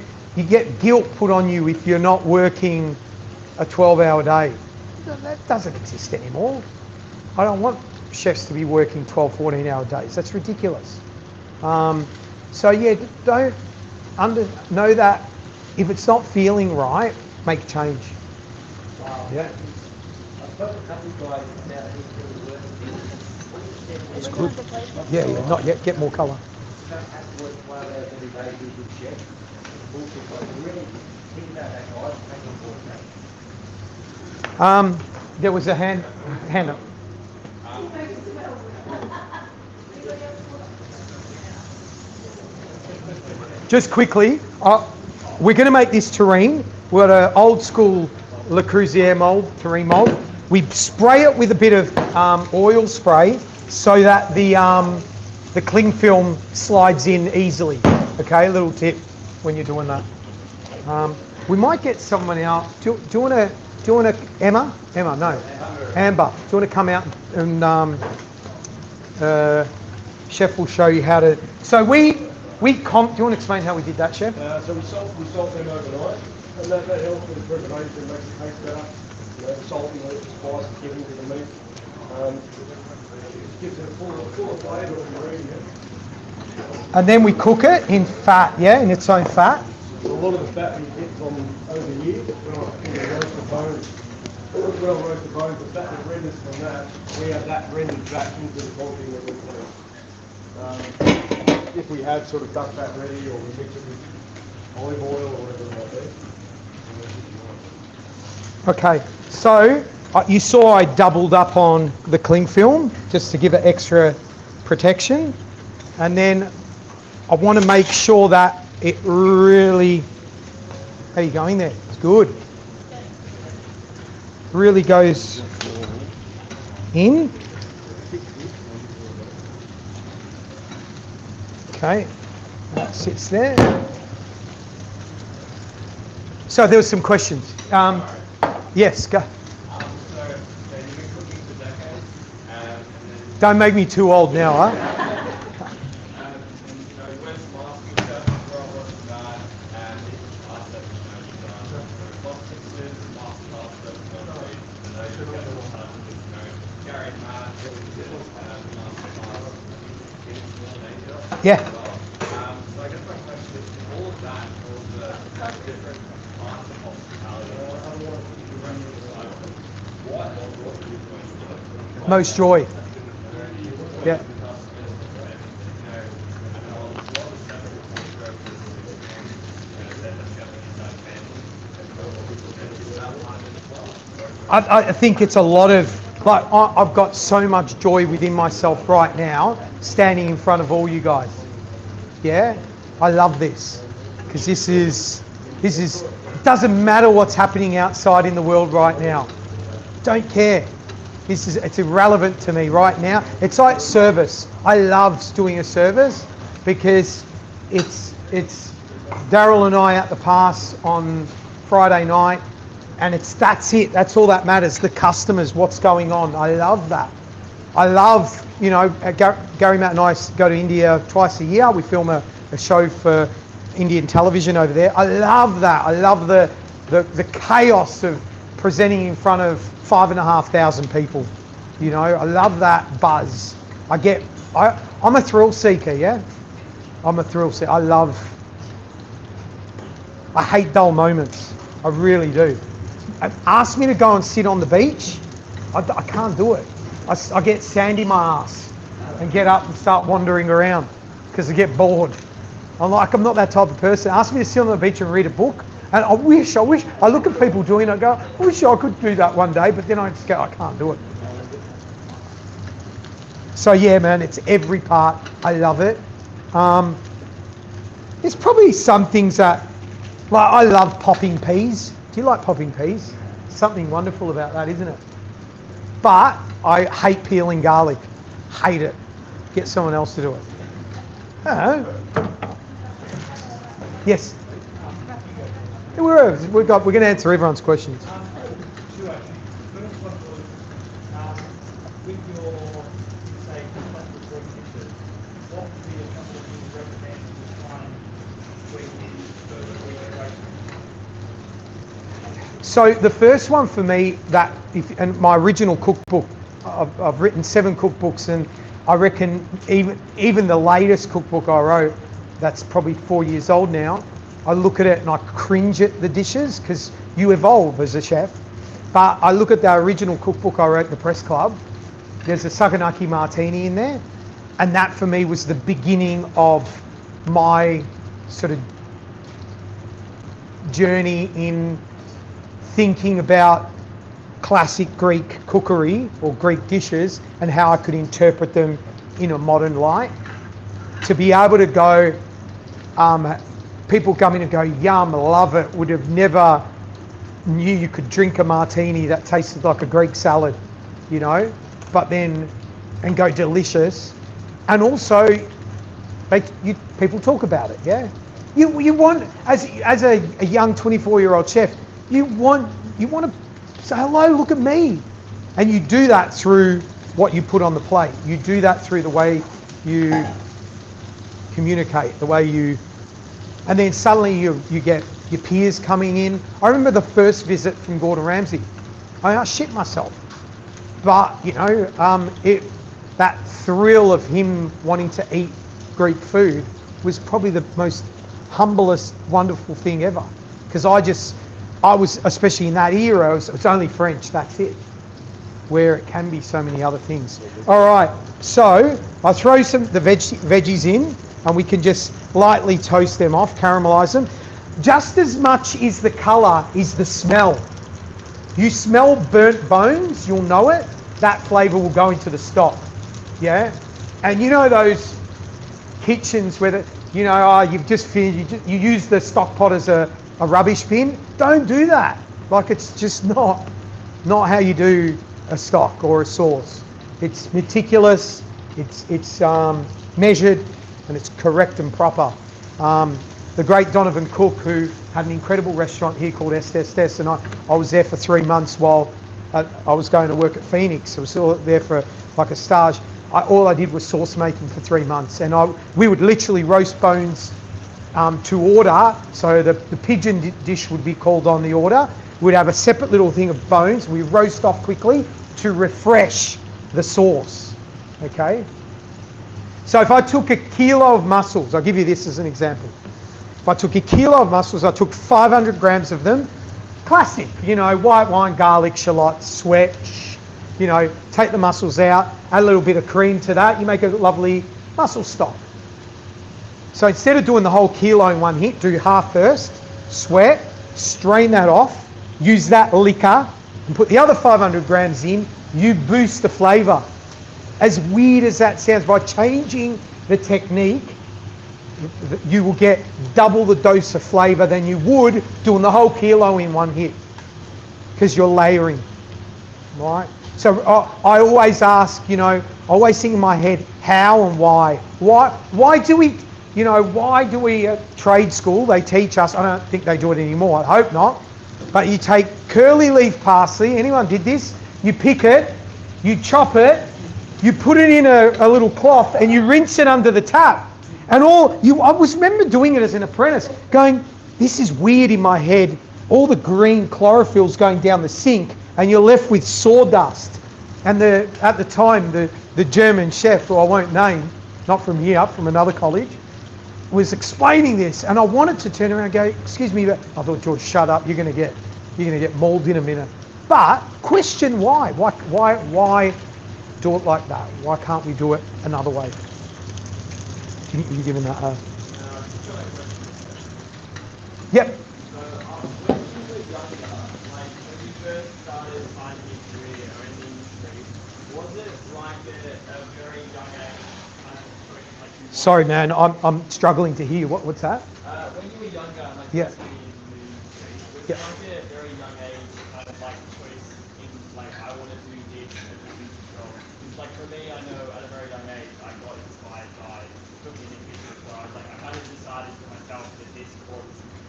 guilt put on you if you're not working a 12-hour day. That doesn't exist anymore. I don't want chefs to be working 12, 14-hour days. That's ridiculous. So yeah, don't know that if it's not feeling right, make a change. Wow. Yeah. I've spoken to a couple of guys now that he's doing work. It's good. Yeah, not yet. Get more colour. Don't have to work 12 hours every day to be a good chef. Bullshit. Like, really think about that, guys. Take on board that. There was a hand up. Just quickly, we're going to make this terrine. We've got an old school Le Creuset mould, terrine mould. We spray it with a bit of oil spray so that the cling film slides in easily. Okay, a little tip when you're doing that. We might get someone out. Do you want to, Emma? Emma, no. Amber, do you want to come out and Chef will show you how to. So do you want to explain how we did that, Chef? So we salt them overnight, and that helps with the preservation, makes it taste better. You know, the salting, the spice is getting to the meat. It gives it a fuller flavour of the ingredient. And then we cook it in fat, yeah, in its own fat. So a lot of the fat we get from over here, when I roast the bones, when I roast the bones, the fat that renders from that, we have that rendered back into the poultry that we put. If we have sort of duck fat ready, or we mix it with olive oil or whatever it might be. Okay, so you saw I doubled up on the cling film just to give it extra protection, and then I want to make sure that it really, how are you going there? It's good. Really goes in. Okay, that sits there. So there were some questions. Yes, go. So you've been cooking for decades, and then Don't make me too old now, huh? you went to master chef as well, wasn't that? And it's pasta, you've done box fixes, master pasta, and those you get in touch with, Gary Matt, master pasta, Yeah. So I guess my question is, all of that, all of the different parts of hospitality, what do you think? Most joy. Yeah. I think it's a lot of, like, I've got so much joy within myself right now, standing in front of all you guys. Yeah, I love this, because this is, it doesn't matter what's happening outside in the world right now. Don't care. It's irrelevant to me right now. It's like service. I love doing a service because it's Daryl and I at the pass on Friday night, and that's it. That's all that matters. The customers, what's going on. I love that. I love, you know, Gary, Matt and I go to India twice a year. We film a show for Indian television over there. I love that. I love the the chaos of presenting in front of 5,500 people. You know, I love that buzz. I'm a thrill seeker, yeah? I'm a thrill seeker. I hate dull moments. I really do. Ask me to go and sit on the beach, I can't do it. I get sand in my ass and get up and start wandering around because I get bored. I'm not that type of person. Ask me to sit on the beach and read a book, and I wish, I look at people doing it, I go, I wish I could do that one day, but then I just go, I can't do it. So yeah, man, it's every part. I love it. There's probably some things that, like, I love popping peas. Do you like popping peas? Something wonderful about that, isn't it? But I hate peeling garlic. Hate it. Get someone else to do it. Yes. We're going to answer everyone's questions. Two actually. First one was, with your, say, plastic repetition, what would be a couple of things you recommend to try and tweak in further regeneration? So the first one for me, and my original cookbook, I've written 7 cookbooks, and I reckon even the latest cookbook I wrote, that's probably 4 years old now, I look at it and I cringe at the dishes because you evolve as a chef. But I look at the original cookbook I wrote at the Press Club. There's a Saganaki martini in there, and that for me was the beginning of my sort of journey in thinking about classic Greek cookery or Greek dishes and how I could interpret them in a modern light. To be able to go, people come in and go, yum, love it, would have never knew you could drink a martini that tasted like a Greek salad, you know, but then, and go delicious. And also, people talk about it, yeah? You want, as a young 24-year-old chef, you want to say, hello, look at me. And you do that through what you put on the plate. You do that through the way you communicate, the way you, and then suddenly you get your peers coming in. I remember the first visit from Gordon Ramsay. I shit myself. But, you know, that thrill of him wanting to eat Greek food was probably the most humblest, wonderful thing ever. Because I was, especially in that era, it's only French, that's it. Where it can be so many other things. All right, so I throw the veggies in, and we can just lightly toast them off, caramelize them. Just as much as the colour is the smell. You smell burnt bones, you'll know it. That flavour will go into the stock, yeah? And you know those kitchens where you've just finished, you use the stock pot as a rubbish bin? Don't do that. Like, it's just not how you do a stock or a sauce. It's meticulous, it's measured, and it's correct and proper. The great Donovan Cook, who had an incredible restaurant here called Estes, and I was there for 3 months while I was going to work at Phoenix. I was still there for like a stage. All I did was sauce making for 3 months, and we would literally roast bones to order. So the pigeon dish would be called on the order. We'd have a separate little thing of bones. We roast off quickly to refresh the sauce. Okay. So if I took a kilo of mussels, I'll give you this as an example. If I took a kilo of mussels, I took 500 grams of them. Classic, white wine, garlic, shallots, sweat. Take the mussels out, add a little bit of cream to that. You make a lovely mussel stock. So instead of doing the whole kilo in one hit, do half first, sweat, strain that off, use that liquor, and put the other 500 grams in. You boost the flavour. As weird as that sounds, by changing the technique, you will get double the dose of flavour than you would doing the whole kilo in one hit, because you're layering, right? So I always ask, I always think in my head, how and why? Why do we at trade school, they teach us, I don't think they do it anymore, I hope not, but you take curly leaf parsley, anyone did this? You pick it, you chop it, you put it in a little cloth and you rinse it under the tap. And I remember doing it as an apprentice, going, this is weird in my head. all the green chlorophyll's going down the sink, and you're left with sawdust. And at the time, the German chef, who I won't name, not from here, from another college, was explaining this, and I wanted to turn around and go, excuse me, but I thought, George, shut up, you're gonna get mauled in a minute. But question why? Why do it like that? Why can't we do it another way? You giving that a... Yep. So, when you were younger, like when you first started finding your career or in the industry, was it like a very young age kind of choice? Like you Sorry, man, I'm struggling to hear. What's that? when you were younger, like Yeah. first getting into the industry, was Yeah. it like a very young age kind of like choice in like I want to do this as a future job? Because like for me, I know at a very young age I got inspired by cooking in the kitchen, so I was like I kind of decided for myself that this was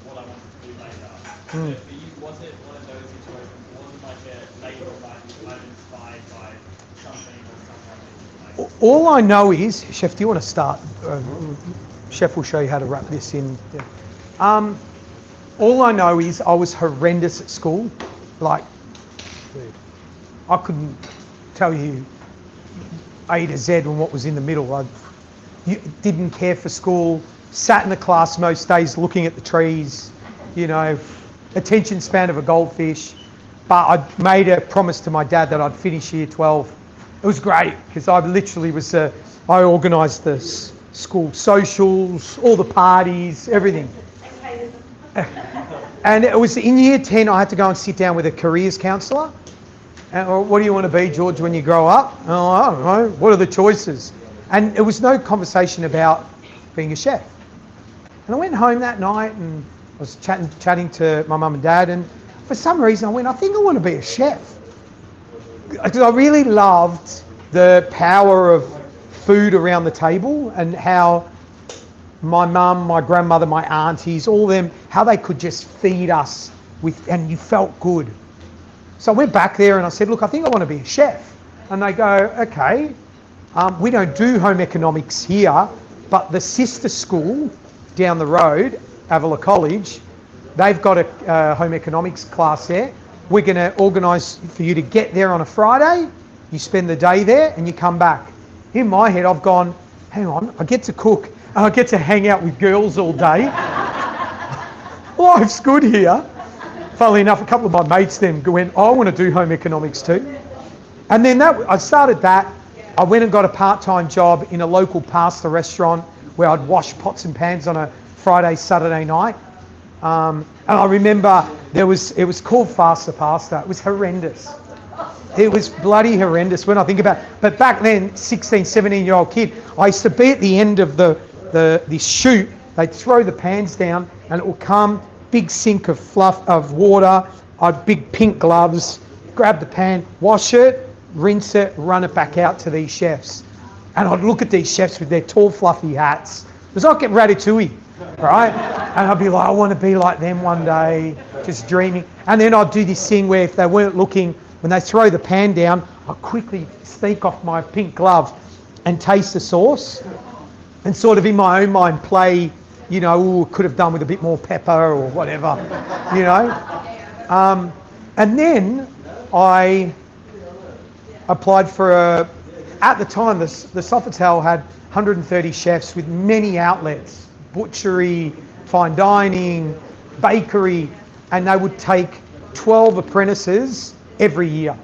what I wanted to do later. But for you, was it one of those situations? Was it like a later life you kind of inspired by something or someone that you like? All I know is, Chef, do you want to start? Chef will show you how to wrap this in. Yeah. All I know is I was horrendous at school. Like, I couldn't tell you A to Z and what was in the middle. I didn't care for school, sat in the class most days looking at the trees, you know, attention span of a goldfish. But I made a promise to my dad that I'd finish year 12. It was great because I literally was, I organised the school socials, all the parties, everything. And it was in year 10, I had to go and sit down with a careers counsellor. And, what do you want to be, George, when you grow up? Oh, I don't know. What are the choices? And there was no conversation about being a chef. And I went home that night and I was chatting to my mum and dad, and for some reason I went, I think I want to be a chef. Because I really loved the power of food around the table and how my mum, my grandmother, my aunties, all of them, how they could just feed us with, and you felt good. So I went back there and I said, look, I think I want to be a chef. And they go, okay, we don't do home economics here, but the sister school down the road, Avila College, they've got a home economics class there. We're going to organise for you to get there on a Friday. You spend the day there and you come back. In my head, I've gone, hang on, I get to cook and I get to hang out with girls all day. Life's good here. Funnily enough, a couple of my mates then went, I want to do home economics too. And then I started that. I went and got a part-time job in a local pasta restaurant where I'd wash pots and pans on a Friday, Saturday night. And I remember it was called Faster Pasta. It was horrendous. It was bloody horrendous when I think about it. But back then, 16, 17-year-old kid, I used to be at the end of this shoot. They'd throw the pans down and it would come, big sink of water, I'd big pink gloves, grab the pan, wash it, rinse it, run it back out to these chefs. And I'd look at these chefs with their tall, fluffy hats. It was like Ratatouille, right? And I'd be like, I want to be like them one day, just dreaming. And then I'd do this thing where if they weren't looking, when they throw the pan down, I'd quickly sneak off my pink gloves and taste the sauce and sort of in my own mind play, you know, ooh, could have done with a bit more pepper or whatever, you know. And then I applied for at the time, the Sofitel had 130 chefs with many outlets, butchery, fine dining, bakery, and they would take 12 apprentices every year.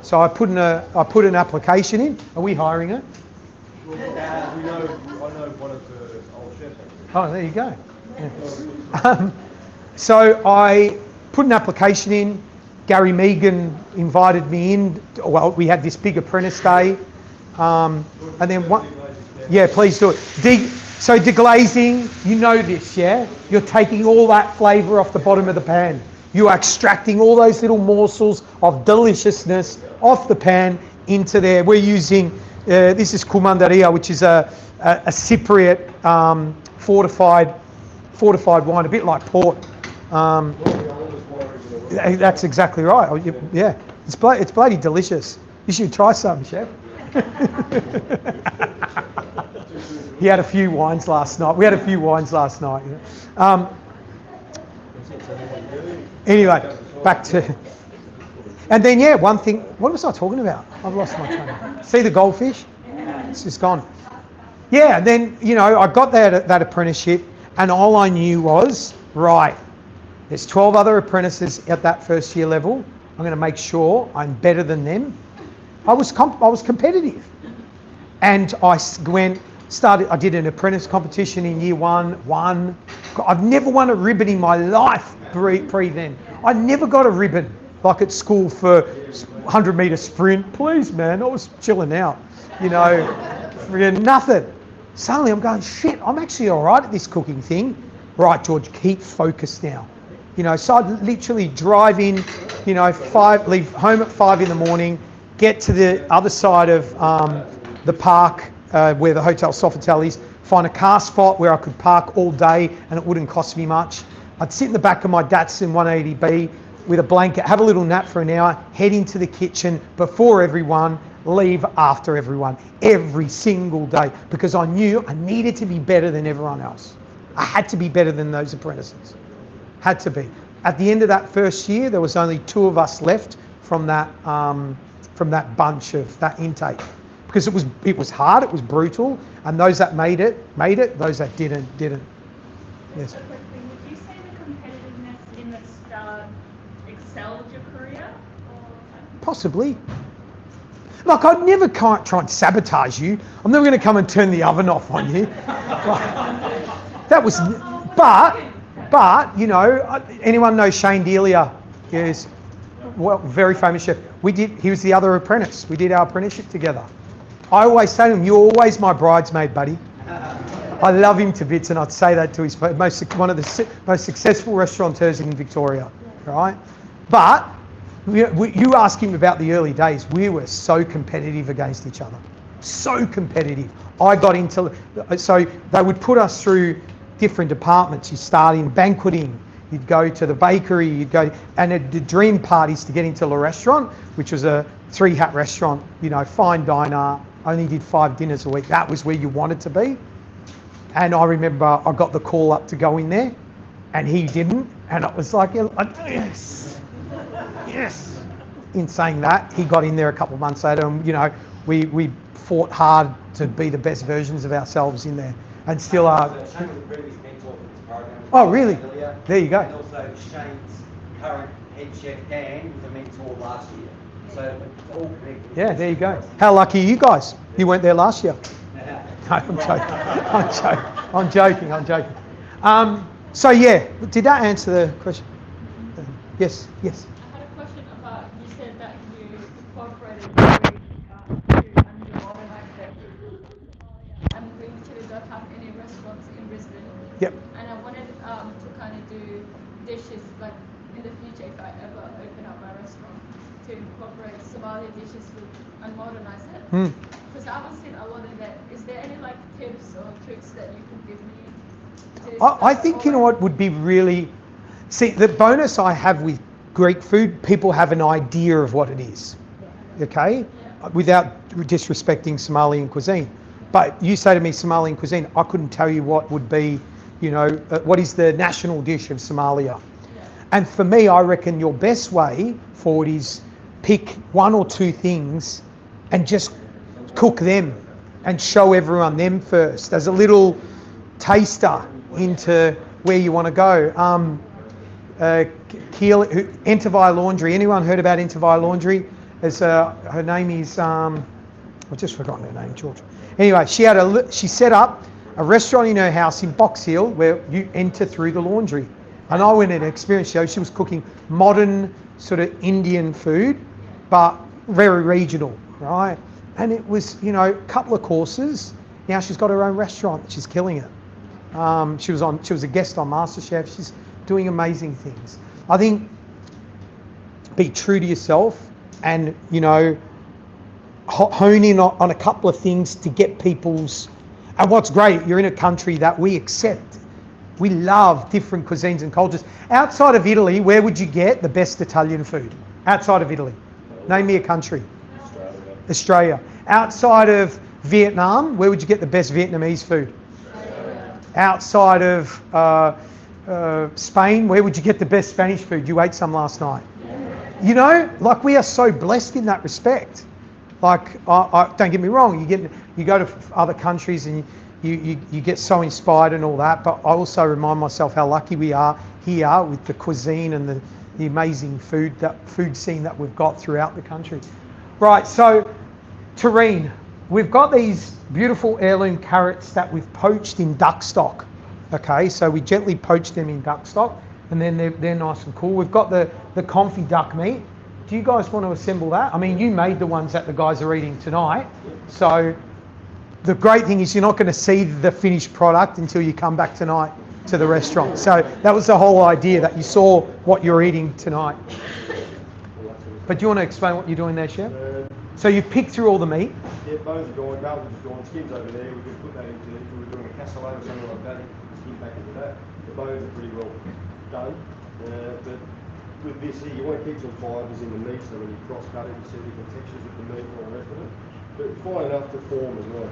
So I put an application in. Are we hiring it? I know one of the old chefs. Oh, there you go. Yeah. So I put an application in. Gary Megan invited me in. Well, we had this big apprentice day. And then one, yeah, please do it. So deglazing, you know this, yeah? You're taking all that flavour off the bottom of the pan. You are extracting all those little morsels of deliciousness off the pan into there. We're using, this is Kumandaria, which is a Cypriot fortified wine, a bit like port. That's exactly right. Yeah, it's bloody delicious. You should try some, chef. He had a few wines last night. We had a few wines last night. Anyway, back to... And then, yeah, one thing... What was I talking about? I've lost my train. See the goldfish? It's just gone. Yeah, and then, you know, I got that apprenticeship, and all I knew was, right, there's 12 other apprentices at that first year level. I'm going to make sure I'm better than them. I was competitive. And I did an apprentice competition in year one, won. I've never won a ribbon in my life pre then. I never got a ribbon like at school for 100 metre sprint. Please, man, I was chilling out, you know, for nothing. Suddenly I'm going, shit, I'm actually all right at this cooking thing. Right, George, keep focused now. You know, so I'd literally drive in, you know, leave home at 5 in the morning, get to the other side of the park where the Hotel Sofitel is, find a car spot where I could park all day and it wouldn't cost me much. I'd sit in the back of my Datsun 180B with a blanket, have a little nap for an hour, head into the kitchen before everyone, leave after everyone, every single day, because I knew I needed to be better than everyone else. I had to be better than those apprentices. Had to be. At the end of that first year, there was only 2 of us left from that bunch of that intake, because it was hard, it was brutal, and those that made it. Those that didn't. Yes. So quickly, would you say the competitiveness in the start excelled your career? Possibly. Look, I'd never try and sabotage you. I'm never going to come and turn the oven off on you. That was, but you know, anyone know Shane Delia? Yes, well, very famous chef. He was the other apprentice. We did our apprenticeship together. I always say to him, "You're always my bridesmaid, buddy." I love him to bits, and I'd say that to his one of the most successful restaurateurs in Victoria, right? But you ask him about the early days. We were so competitive against each other, so competitive. I got into, so they would put us through different departments. You start in banqueting, you'd go to the bakery, you'd go, and the dream part is to get into the restaurant, which was a 3-hat restaurant, you know, fine diner, only did 5 dinners a week. That was where you wanted to be. And I remember I got the call up to go in there, and he didn't, and it was like, yes. In saying that, he got in there a couple of months later, and you know, we fought hard to be the best versions of ourselves in there, and still are. Shane was the previous mentor for this program. Oh, really? Earlier. There you go. And also Shane's current head chef Dan was a mentor last year. So it's all connected. Yeah, there you go. How lucky are you guys? You weren't there last year. No, I'm joking. So yeah, did that answer the question? Yes. I had a question about, you said that you incorporated food and you organized it. And we literally don't have any restaurants in Brisbane. Yep. And I wanted to kind of do dishes, like in the future if I ever open up my restaurant, to incorporate Somali dishes and modernize it. Because I haven't seen a lot of that. Is there any like tips or tricks that you can give me? I think, you know what would be really... See, the bonus I have with Greek food, people have an idea of what it is, okay? Without disrespecting Somalian cuisine. But you say to me Somalian cuisine, I couldn't tell you what would be, you know, what is the national dish of Somalia. And for me, I reckon your best way forward is pick 1 or 2 things and just cook them and show everyone them first as a little taster into where you want to go. Entavai Laundry. Anyone heard about Entavai Laundry? Her name is I've just forgotten her name, George. Anyway, she set up a restaurant in her house in Box Hill where you enter through the laundry. And I went and experienced she was cooking modern sort of Indian food, but very regional, right? And it was, you know, a couple of courses. Now she's got her own restaurant. She's killing it. She was a guest on MasterChef. She's doing amazing things. I think be true to yourself and, you know, hone in on a couple of things to get people's... And what's great, you're in a country that we accept. We love different cuisines and cultures. Outside of Italy, where would you get the best Italian food? Outside of Italy. Name me a country. Australia. Outside of Vietnam, where would you get the best Vietnamese food? Outside of Spain, where would you get the best Spanish food? You ate some last night. You know, like we are so blessed in that respect. Like, don't get me wrong, you go to other countries and you get so inspired and all that, but I also remind myself how lucky we are here with the cuisine and the amazing food scene that we've got throughout the country. Right, so terrine. We've got these beautiful heirloom carrots that we've poached in duck stock. Okay, so we gently poach them in duck stock, and then they're nice and cool. We've got the confit duck meat. Do you guys want to assemble that? I mean, you made the ones that the guys are eating tonight. So the great thing is you're not going to see the finished product until you come back tonight to the restaurant. So that was the whole idea, that you saw what you're eating tonight. But do you want to explain what you're doing there, Chef? So you pick through all the meat. Yeah, bones are gone, garlic is gone, skin's over there. We can put that into, if we were doing a cassoulet or something like that, skin back into that. The bones are pretty well done. But with this here, you want to keep some fibres in the meat, so when you cross cut it, you see different textures of the meat and all the rest of it. But fine enough to form as well.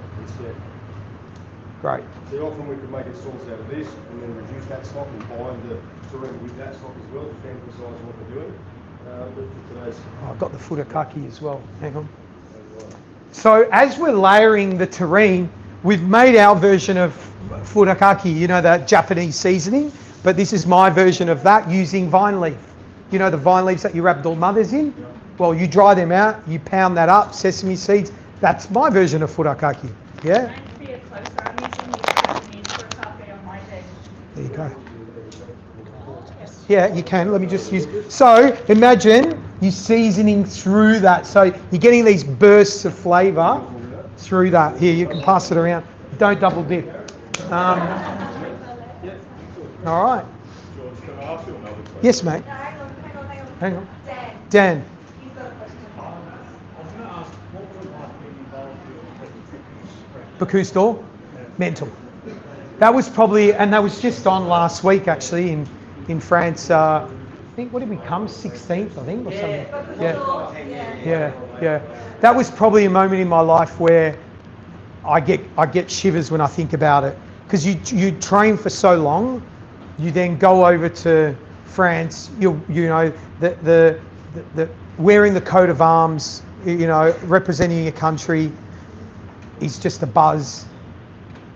Great. See, often we could make a sauce out of this and then reduce that stock and bind the terrine with that stock as well to emphasise what we're doing. But for today's... I've got the furikake as well. Hang on. So as we're layering the terrine, we've made our version of furikake, you know, that Japanese seasoning, but this is my version of that using vine leaf. You know the vine leaves that you wrap doll mothers in? Well, you dry them out, you pound that up, sesame seeds. That's my version of furikake. Yeah? There you go. Yeah, you can. Let me just use... So imagine you seasoning through that. So you're getting these bursts of flavour through that. Here, you can pass it around. Don't double dip. All right. George, can I ask you another question? Yes, mate. Hang on. Dan. You've got a question. I was going to ask, what would life be involved with Bocuse d'Or? Mental. That was probably, and that was just on last week actually in France. I think, what did we come? 16th, I think, or something. Yeah. That was probably a moment in my life where I get shivers when I think about it, because you train for so long, you then go over to France. You know the wearing the coat of arms, you know, representing your country is just a buzz.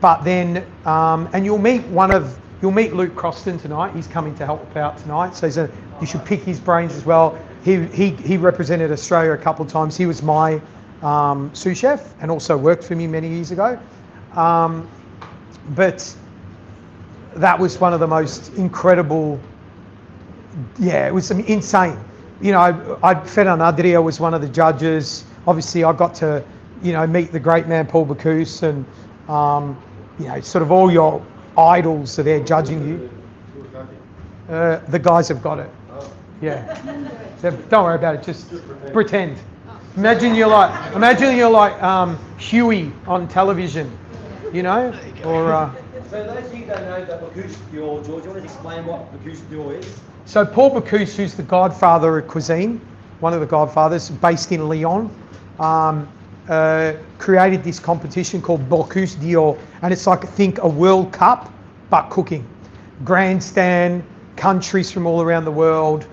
But then, and you'll meet Luke Croston tonight. He's coming to help out tonight, so you should pick his brains as well. He represented Australia a couple of times. He was my sous chef and also worked for me many years ago. But that was one of the most incredible. Yeah, it was insane. You know, Ferran Adria was one of the judges. Obviously, I got to, you know, meet the great man Paul Bocuse, and you know, sort of all your idols are there judging you. The guys have got it. Yeah. So don't worry about it. Just pretend. Imagine you're like Huey on television, you know, or. So those of you that don't know that Bocuse d'Or, George, you want to explain what Bocuse d'Or is? So Paul Bocuse, who's the godfather of cuisine, one of the godfathers, based in Lyon, created this competition called Bocuse d'Or, and it's like, think a World Cup, but cooking. Grandstand, countries from all around the world,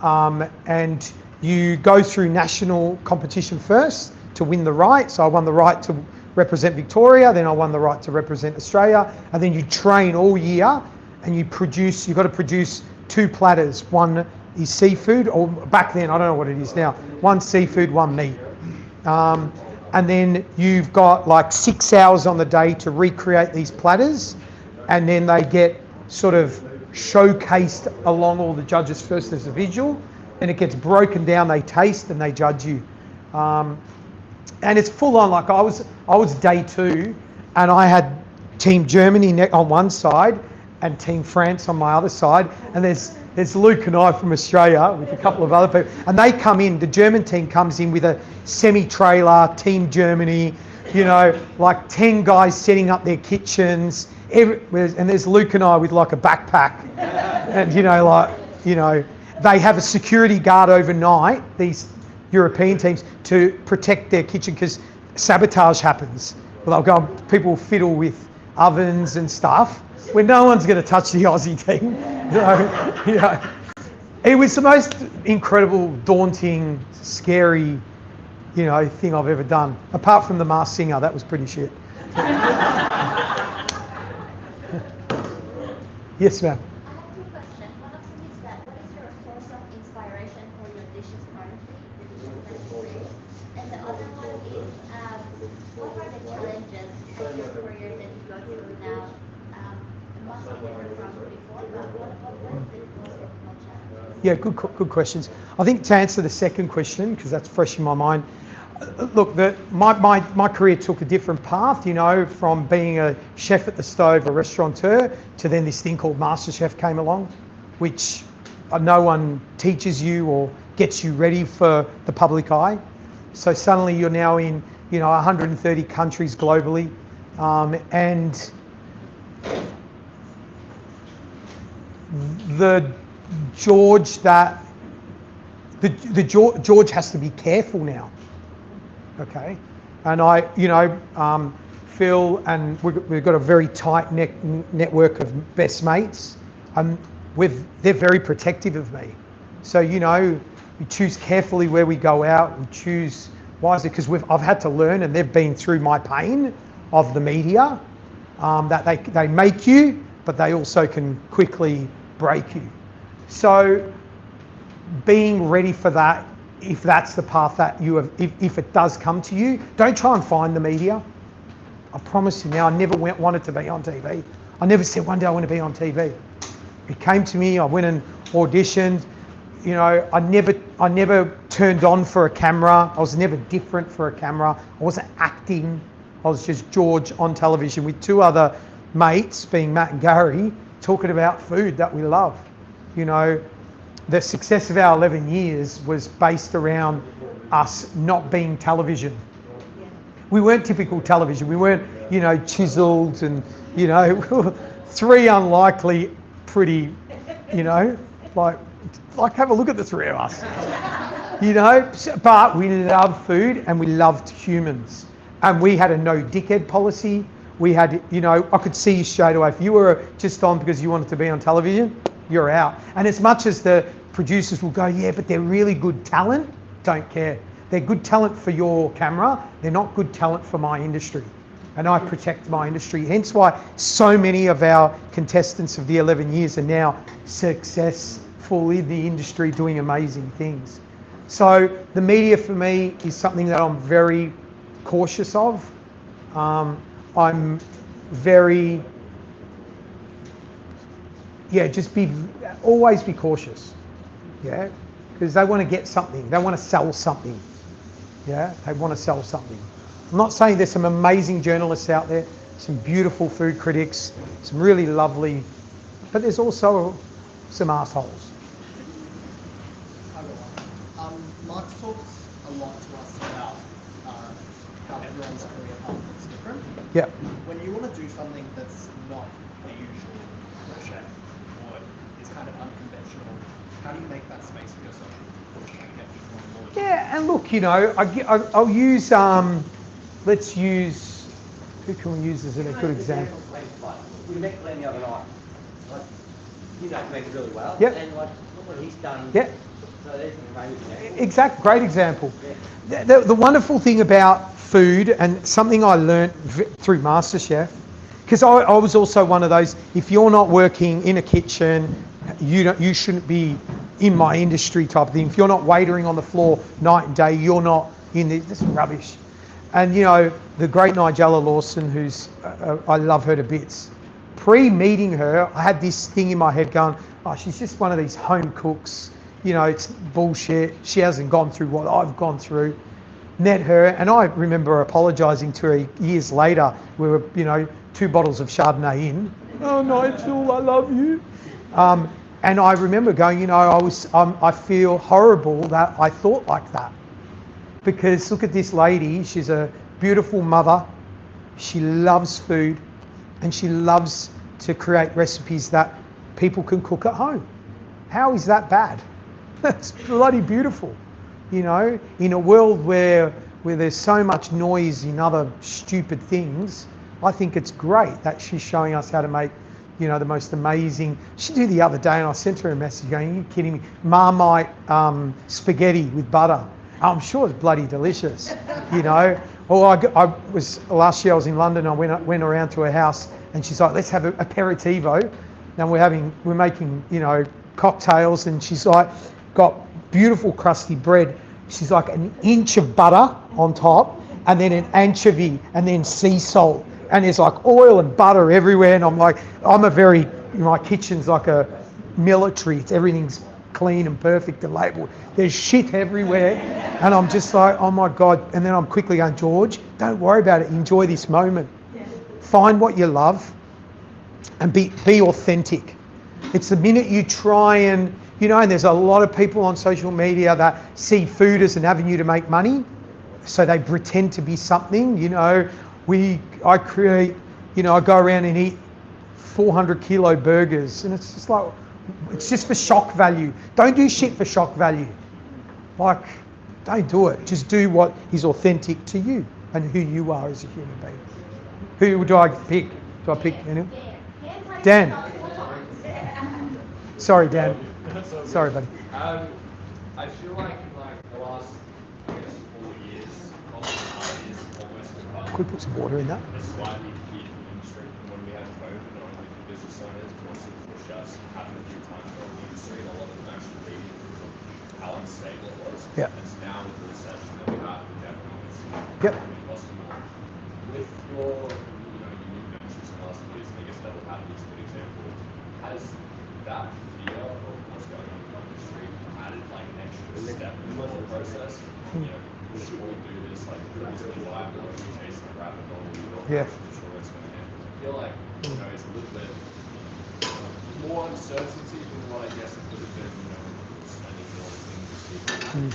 and you go through national competition first to win the right. So I won the right to represent Victoria, then I won the right to represent Australia, and then you train all year, and you've got to produce 2 platters. One is seafood, or back then, I don't know what it is now, 1 seafood, 1 meat. And then you've got like 6 hours on the day to recreate these platters, and then they get sort of showcased along all the judges first as a visual, and it gets broken down, they taste and they judge you. And it's full on. Like I was day 2, and I had Team Germany on one side and Team France on my other side, and there's Luke and I from Australia with a couple of other people, and they come in, the German team comes in with a semi-trailer, Team Germany, you know, like 10 guys setting up their kitchens, and there's Luke and I with like a backpack, and they have a security guard overnight, these European teams, to protect their kitchen, because sabotage happens. People will fiddle with ovens and stuff, when no one's going to touch the Aussie team. So, you know, it was the most incredible, daunting, scary, you know, thing I've ever done. Apart from the Masked Singer, that was pretty shit. Yes, ma'am. I have two questions. One of them is that what is your source of inspiration for your dishes currently, the dishes that you create? And the other one is what are the challenges of your career that you go through now? It must be different from before, but what is the most difficult challenge? Yeah, good questions. I think to answer the second question, because that's fresh in my mind, look, my career took a different path, you know, from being a chef at the stove, a restaurateur, to then this thing called MasterChef came along, which no one teaches you or gets you ready for the public eye. So suddenly you're now in, you know, 130 countries globally, and the George George has to be careful now. Okay, and Phil and we've got a very tight network of best mates. They're very protective of me. So, you know, we choose carefully where we go out. We choose wisely because I've had to learn, and they've been through my pain of the media, that they make you, but they also can quickly break you. So being ready for that, if that's the path that you have, if it does come to you, don't try and find the media. I promise you now, I never wanted to be on TV. I never said one day I want to be on TV. It came to me, I went and auditioned. You know, I never turned on for a camera. I was never different for a camera. I wasn't acting. I was just George on television with two other mates, being Matt and Gary, talking about food that we love. You know, the success of our 11 years was based around us not being television. We weren't typical television. We weren't, you know, chiseled and, you know, three unlikely pretty, you know, like have a look at the three of us, you know. But we loved food and we loved humans, and we had a no dickhead policy. We had, you know, I could see you straight away. If you were just on because you wanted to be on television, you're out. And as much as the producers will go, yeah, but they're really good talent, don't care. They're good talent for your camera. They're not good talent for my industry. And I protect my industry. Hence why so many of our contestants of the 11 years are now successful in the industry doing amazing things. So the media for me is something that I'm very cautious of. I'm very, always be cautious, yeah, because they want to get something, they want to sell something, yeah, they want to sell something. I'm not saying there's some amazing journalists out there, some beautiful food critics, some really lovely, but there's also some assholes. Mark talks a lot to us about how everyone's career path looks different. Yeah. When you want to do something that's not the usual for a chef or is kind of unconventional, how do you make that space for yourself? Yeah, and look, you know, I'll use, let's use, who can we use as a good example? We met Glenn the other night. Like, you know Glenn really well. Yep. And like, look what he's done. Yeah. So there's an amazing example. Exact, great example. Yeah. The wonderful thing about food, and something I learned through MasterChef, because I was also one of those, if you're not working in a kitchen, you shouldn't be in my industry type of thing. If you're not waitering on the floor night and day, you're not in this is rubbish. And you know, the great Nigella Lawson, who's, I love her to bits. Pre-meeting her, I had this thing in my head going, oh, she's just one of these home cooks. You know, it's bullshit. She hasn't gone through what I've gone through. Met her, and I remember apologising to her years later. We were, you know, 2 bottles of Chardonnay in. Oh, Nigel, I love you. And I remember going, you know, I feel horrible that I thought like that. Because look at this lady, she's a beautiful mother. She loves food, and she loves to create recipes that people can cook at home. How is that bad? That's bloody beautiful. You know, in a world where there's so much noise in other stupid things, I think it's great that she's showing us how to make you know, the most amazing. She did the other day, and I sent her a message going, "Are you kidding me? Marmite spaghetti with butter. I'm sure it's bloody delicious, you know." Or I was last year. I was in London. I went around to her house, and she's like, "Let's have a aperitivo." And we're making, you know, cocktails, and she's like, got beautiful crusty bread. She's like an inch of butter on top, and then an anchovy, and then sea salt. And there's like oil and butter everywhere, and I'm like, my kitchen's like a military. Everything's clean and perfect and labelled. There's shit everywhere, and I'm just like, oh my God. And then I'm quickly going, George, don't worry about it. Enjoy this moment. Find what you love, and be authentic. It's the minute you try and, you know, and there's a lot of people on social media that see food as an avenue to make money, so they pretend to be something, you know. I create, you know, I go around and eat 400 kilo burgers, and it's just like, it's just for shock value. Don't do shit for shock value. Like, don't do it. Just do what is authentic to you and who you are as a human being. Who do I pick? Do I pick anyone? Dan. Sorry, Dan. Sorry, buddy. I feel like the last, I guess, 4 years, almost 5 years, almost become Could we put some water in that? a slightly peak industry from when we had COVID, and I think the business owners also pushed us having a few times in the industry, and a lot of them actually leaving because of how unstable it was. Yeah. And so now with the recession that we have, we definitely see Yep. it costing more. With your, you know, unique ventures in the last 2 years, I guess Double Happy is a good example. Has that fear of what's going on in the industry added like an extra step in the whole process? You know, should we do this like really viable or chasing a rabbit hole? Yeah. Sure it's going to end. I feel like, you know, it's a little bit more uncertainty than what I guess it would have been, you know, spending all the things.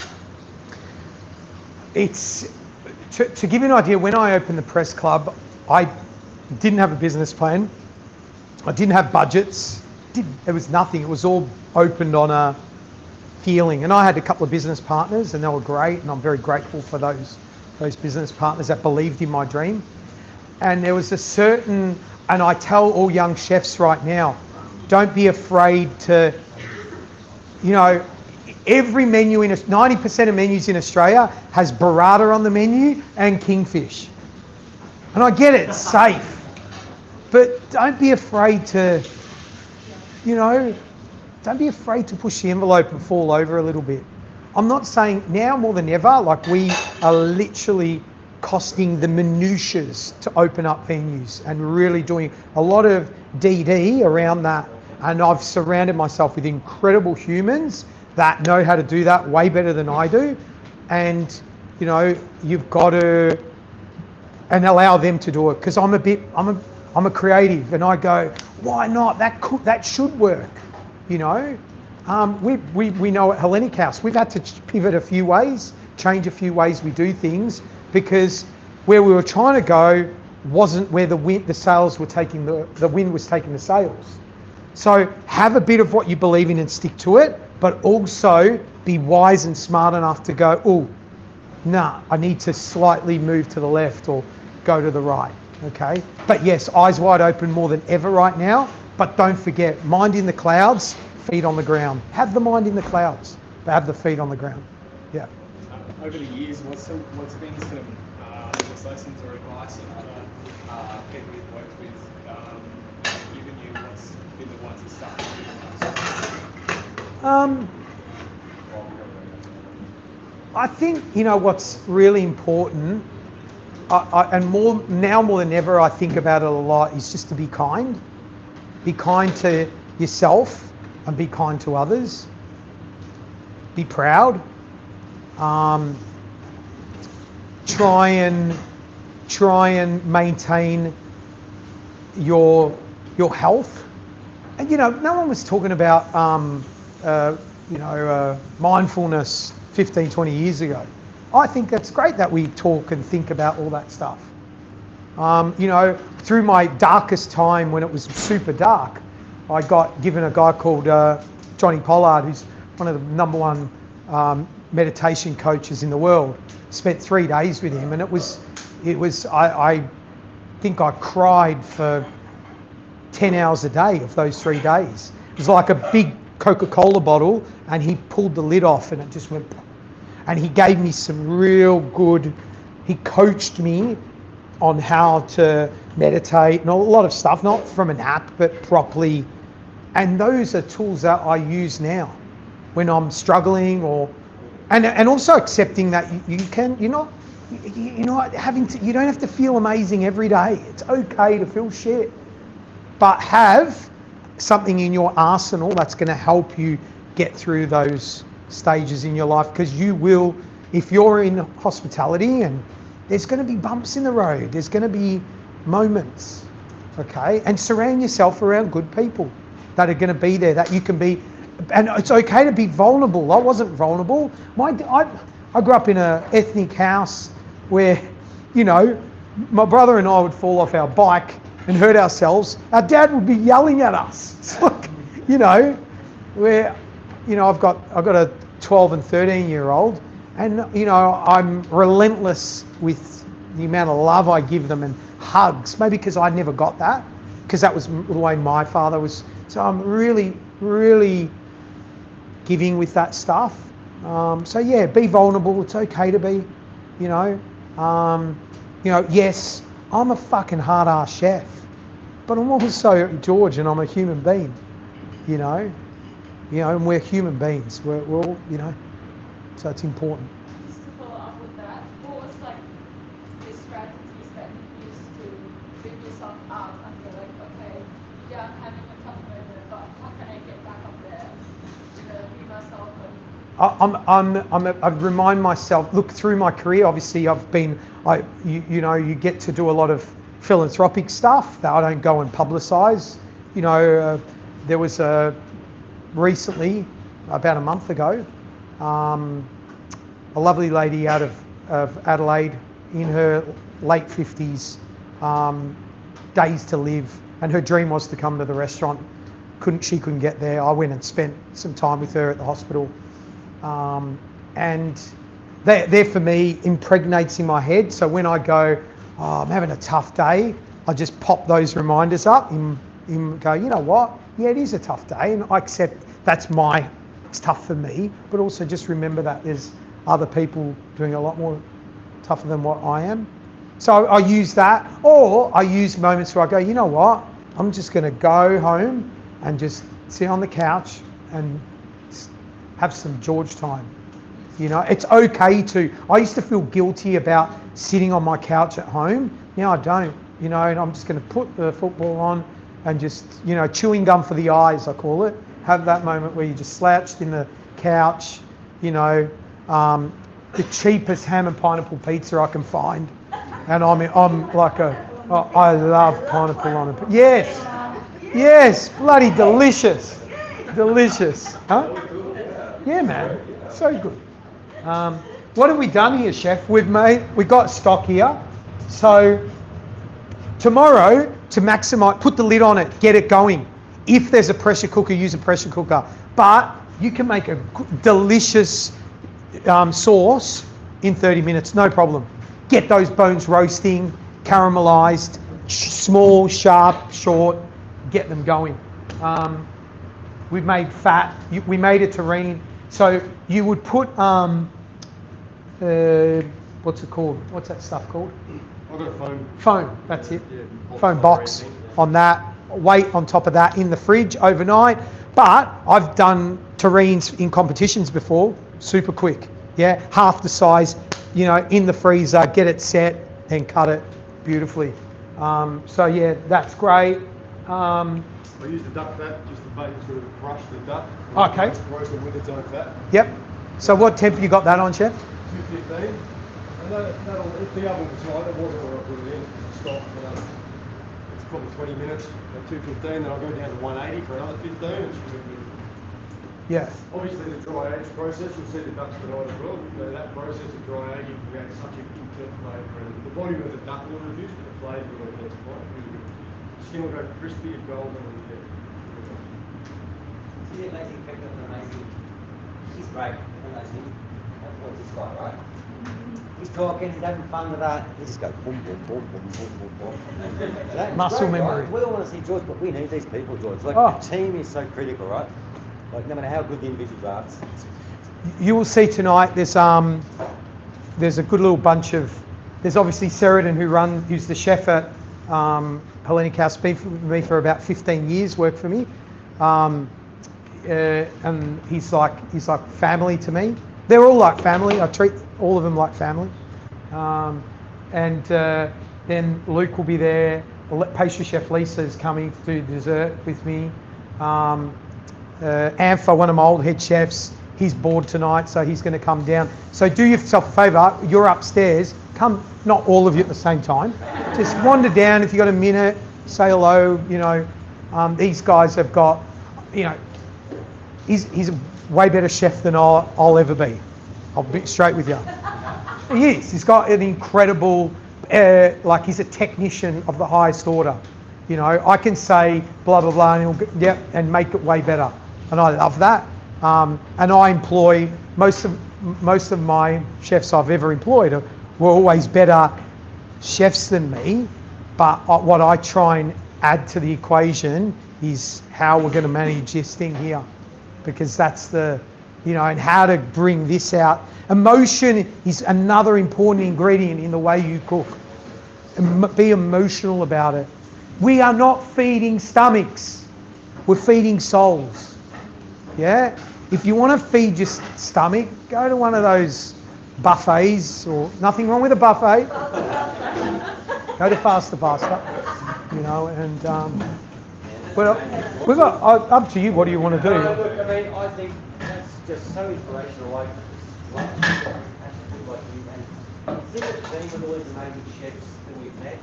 It's to give you an idea. When I opened the press club, I didn't have a business plan. I didn't have budgets. There was nothing. It was all opened on a feeling. And I had a couple of business partners, and they were great, and I'm very grateful for those business partners that believed in my dream. And there was a certain, and I tell all young chefs right now, don't be afraid to, you know, every menu 90% of menus in Australia has burrata on the menu and kingfish. And I get it, it's safe. But don't be afraid to, you know, don't be afraid to push the envelope and fall over a little bit. I'm not saying now more than ever, like we are literally costing the minutiae to open up venues and really doing a lot of DD around that. And I've surrounded myself with incredible humans that know how to do that way better than I do. And, you know, you've got to, and allow them to do it. Because I'm a creative, and I go, why not? That should work, you know. We know at Hellenic House, we've had to pivot a few ways, change a few ways we do things, because where we were trying to go wasn't where the sales were taking, the wind was taking the sails. So have a bit of what you believe in and stick to it, but also be wise and smart enough to go, oh, nah, I need to slightly move to the left or go to the right, okay? But yes, eyes wide open more than ever right now, but don't forget, mind in the clouds, feet on the ground. Have the mind in the clouds, but have the feet on the ground, yeah. Over the years, what's been some lessons or advice that other people you've worked with given you? What's been the ones that start to I think, you know, what's really important, and more than ever, I think about it a lot, is just to be kind. Be kind to yourself and be kind to others. Be proud. Try and maintain your health. And you know, no one was talking about mindfulness 15, 20 years ago. I think that's great that we talk and think about all that stuff. You know, through my darkest time when it was super dark, I got given a guy called Johnny Pollard, who's one of the #1 meditation coaches in the world. Spent 3 days with him, and it was I think I cried for 10 hours a day of those 3 days. It was like a big Coca-Cola bottle, and he pulled the lid off and it just went, and he gave me some real good, he coached me on how to meditate and a lot of stuff, not from an app, but properly. And those are tools that I use now when I'm struggling, or and also accepting that you don't have to feel amazing every day. It's okay to feel shit, but have something in your arsenal that's going to help you get through those stages in your life, because you will, if you're in hospitality, and there's going to be bumps in the road, there's going to be moments, okay? And surround yourself around good people that are going to be there, that you can be, and it's okay to be vulnerable. I wasn't vulnerable. I grew up in an ethnic house where, my brother and I would fall off our bike and hurt ourselves. Our dad would be yelling at us. It's like, where, I've got a 12 and 13-year-old, and I'm relentless with the amount of love I give them and hugs. Maybe because I never got that, because that was the way my father was. So I'm really, really giving with that stuff. So yeah, be vulnerable. It's okay to be, yes, I'm a fucking hard-ass chef, but I'm also George, and I'm a human being, and we're human beings. We're all, so it's important. Just to follow up with that, what was like the strategies that you used to bring yourself up and be like, okay, yeah, I'm having a tough moment, but how can I get back up there? Be myself. I remind myself, look, through my career, obviously you get to do a lot of philanthropic stuff that I don't go and publicise. There was recently, about a month ago, a lovely lady out of Adelaide in her late 50s, days to live, and her dream was to come to the restaurant. She couldn't get there. I went and spent some time with her at the hospital. And they're for me impregnates in my head. So when I go, I'm having a tough day, I just pop those reminders up and go, you know what? Yeah, it is a tough day, and I accept it's tough for me, but also just remember that there's other people doing a lot more tougher than what I am. So I use that, or I use moments where I go, you know what? I'm just going to go home and just sit on the couch and have some George time. It's okay to. I used to feel guilty about sitting on my couch at home. Now I don't. And I'm just going to put the football on and just, chewing gum for the eyes, I call it. Have that moment where you just slouched in the couch, the cheapest ham and pineapple pizza I can find, and I'm like I love pineapple on it. Yes, bloody delicious, huh? Yeah, man, so good. What have we done here, chef? We've got stock here, so tomorrow, to maximise, put the lid on it, get it going. If there's a pressure cooker, use a pressure cooker. But you can make a delicious sauce in 30 minutes, no problem. Get those bones roasting, caramelised, small, sharp, short, get them going. We've made fat. We made a terrine. So you would put, what's it called? What's that stuff called? I've got a foam. Foam, that's it. Yeah, Foam box on that. Weight on top of that in the fridge overnight. But I've done terrines in competitions before, super quick. Yeah, half the size, in the freezer, get it set, and cut it beautifully. So yeah, that's great. I use the duck fat just to sort of crush the duck. Okay. Roast it with its own fat. Yep. So what temp you got that on, chef? 215. And that'll, if the oven was hot, it wasn't when I put it in. Stop. It's probably 20 minutes at 215. Then I'll go down to 180 for another 15. Yeah. Obviously, the dry age process, you'll see the ducks tonight as well. That process of dry aging creates such a intense flavour, and the volume of the duck will reduce, but the flavour will intensify. Skin will go crispy and golden, and See the amazing effect of an amazing. She's great, amazing. That's what it's got, right? He's talking, he's having fun with that. He just goes boom, boom, boom, boom, boom, boom, boom. And that's Muscle great, memory. Right? We all want to see George, but we need these people, George. Like, Oh. the team is so critical, right? Like, no matter how good the individuals are, You will see tonight. There's a good little bunch of. There's obviously Sheridan who's the chef at Hellenic House. Been with me for about 15 years. Worked for me, and he's like family to me. They're all like family. I treat all of them like family. And then Luke will be there. Pastry chef Lisa is coming to do dessert with me. Ampha, one of my old head chefs, he's bored tonight, so he's going to come down. So do yourself a favour, you're upstairs, come, not all of you at the same time, just wander down if you've got a minute, say hello, you know. These guys have got, you know, he's a way better chef than I'll ever be. I'll be straight with you. He is, he's got an incredible, like he's a technician of the highest order. You know, I can say blah, blah, blah, and he'll get, and make it way better. And I love that. And I employ, most of my chefs I've ever employed were always better chefs than me. But what I try and add to the equation is how we're going to manage this thing here. Because that's the, you know, and how to bring this out. Emotion is another important ingredient in the way you cook. Be emotional about it. We are not feeding stomachs, we're feeding souls. Yeah? If you want to feed your stomach, go to one of those buffets, or nothing wrong with a buffet. Go to Faster, you know, and well, we've got, up to you, what do you want to do? Look, I mean, I think that's just so inspirational, like you and think of the team with all these amazing chefs that we've met.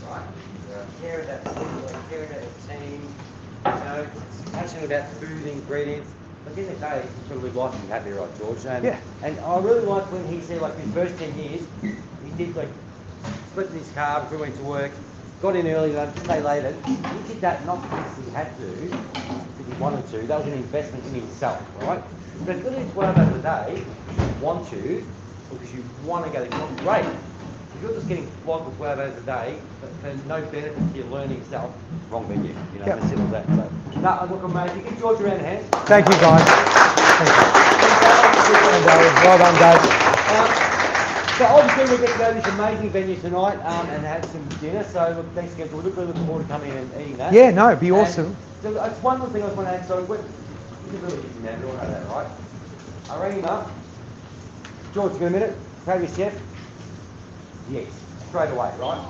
Right? Care about people, care about the team, you know, passionate about food, ingredients. But at the end of the day, it's got to live life and be happy, right, George? And I really like when he said, like, his first 10 years, he did, like, split in his car before he went to work, got in early, stay later. He did that not because he had to, because he wanted to. That was an investment in himself, right? But if you're doing 12 hours a day, because you want to, or because you want to go to the job, great. If you're just getting flogged for 12 hours a day, but for no benefit to your learning self, wrong venue. You know, Yep. as simple as that. So, no, look, amazing. Give George a round of hands. Thank you, guys. Thank you. Well done, Dave. So obviously we get to go to this amazing venue tonight and have some dinner. So look, thanks again. We're looking forward to coming in and eating that. Yeah, no, it'd be awesome. So that's one little thing I want to add. So you can really get him now. You all know that, right? I rang him up. George, you got a minute? Favourite chef? Yes, straight away, right?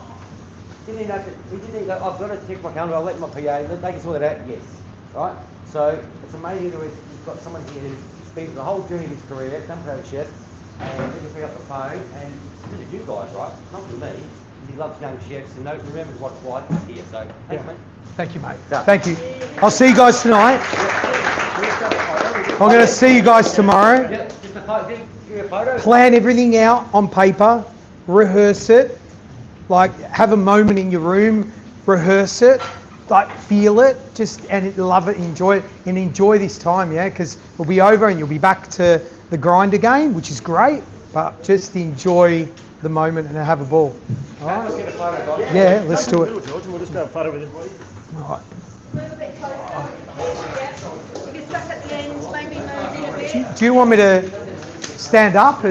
He didn't even go, I've got to check my calendar, I'll let my PA, they can sort it out, yes, right? So it's amazing that we've got someone here who's spent the whole journey of his career, come to a chef, and he can pick up the phone, and this is you guys, right? Not for me. He loves young chefs and remembers what it's like here, so thanks, mate. Thank you, mate. Thank you. I'll see you guys tonight. I'm going to see you guys tomorrow. Yeah, just a photo. Plan everything out on paper. Rehearse it, like have a moment in your room, rehearse it, like feel it, and love it, enjoy it, and enjoy this time, yeah, because it'll be over and you'll be back to the grind again, which is great, but just enjoy the moment and have a ball. All right? Let's get a photo, guys. Yeah, let's do it. George, and we'll just have a photo with everybody. All right. Move a bit closer. If you're stuck at the end, maybe move in a bit. Do you want me to stand up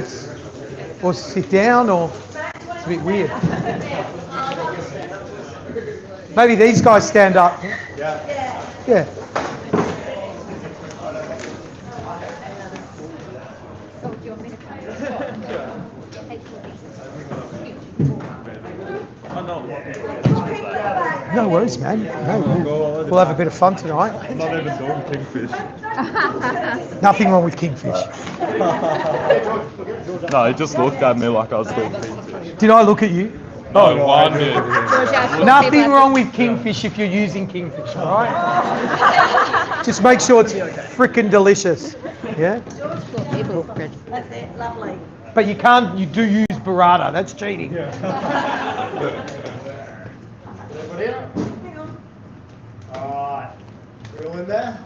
or sit down, or it's a bit weird? Maybe these guys stand up. Yeah. So do you want me to come? No worries, man. No, we'll have a bit of fun tonight. I'm not even doing kingfish. Nothing wrong with kingfish. No, he just looked at me like I was doing kingfish. Did I look at you? No, one did. Nothing wrong with kingfish if you're using kingfish, all right? Just make sure it's frickin' delicious. Yeah? That's it, lovely. But you do use burrata. That's cheating. Hang on. Alright. We're all in there?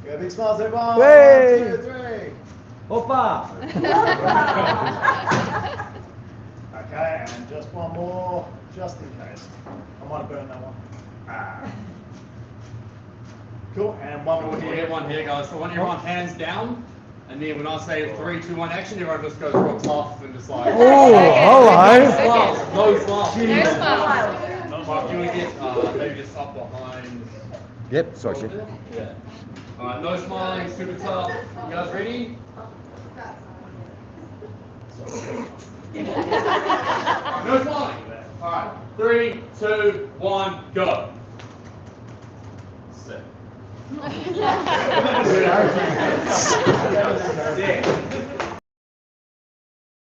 Go big smiles, everyone. Hey. 1, 2, 3. Hoppa! Okay, and just one more, just in case. I might have burned that one. Cool, and one more here. One here, guys. So I want everyone hands down, and then when I say 3, 2, 1, action, everyone just goes real tough and just like. Oh, hello. No smiles. No smiles. Mark, you want to get maybe just up behind. Yep, sorry, Chef. Yeah. Alright, no smiling, super tough. You guys ready? No smiling. Alright, 3, 2, 1, go. Sit. 6.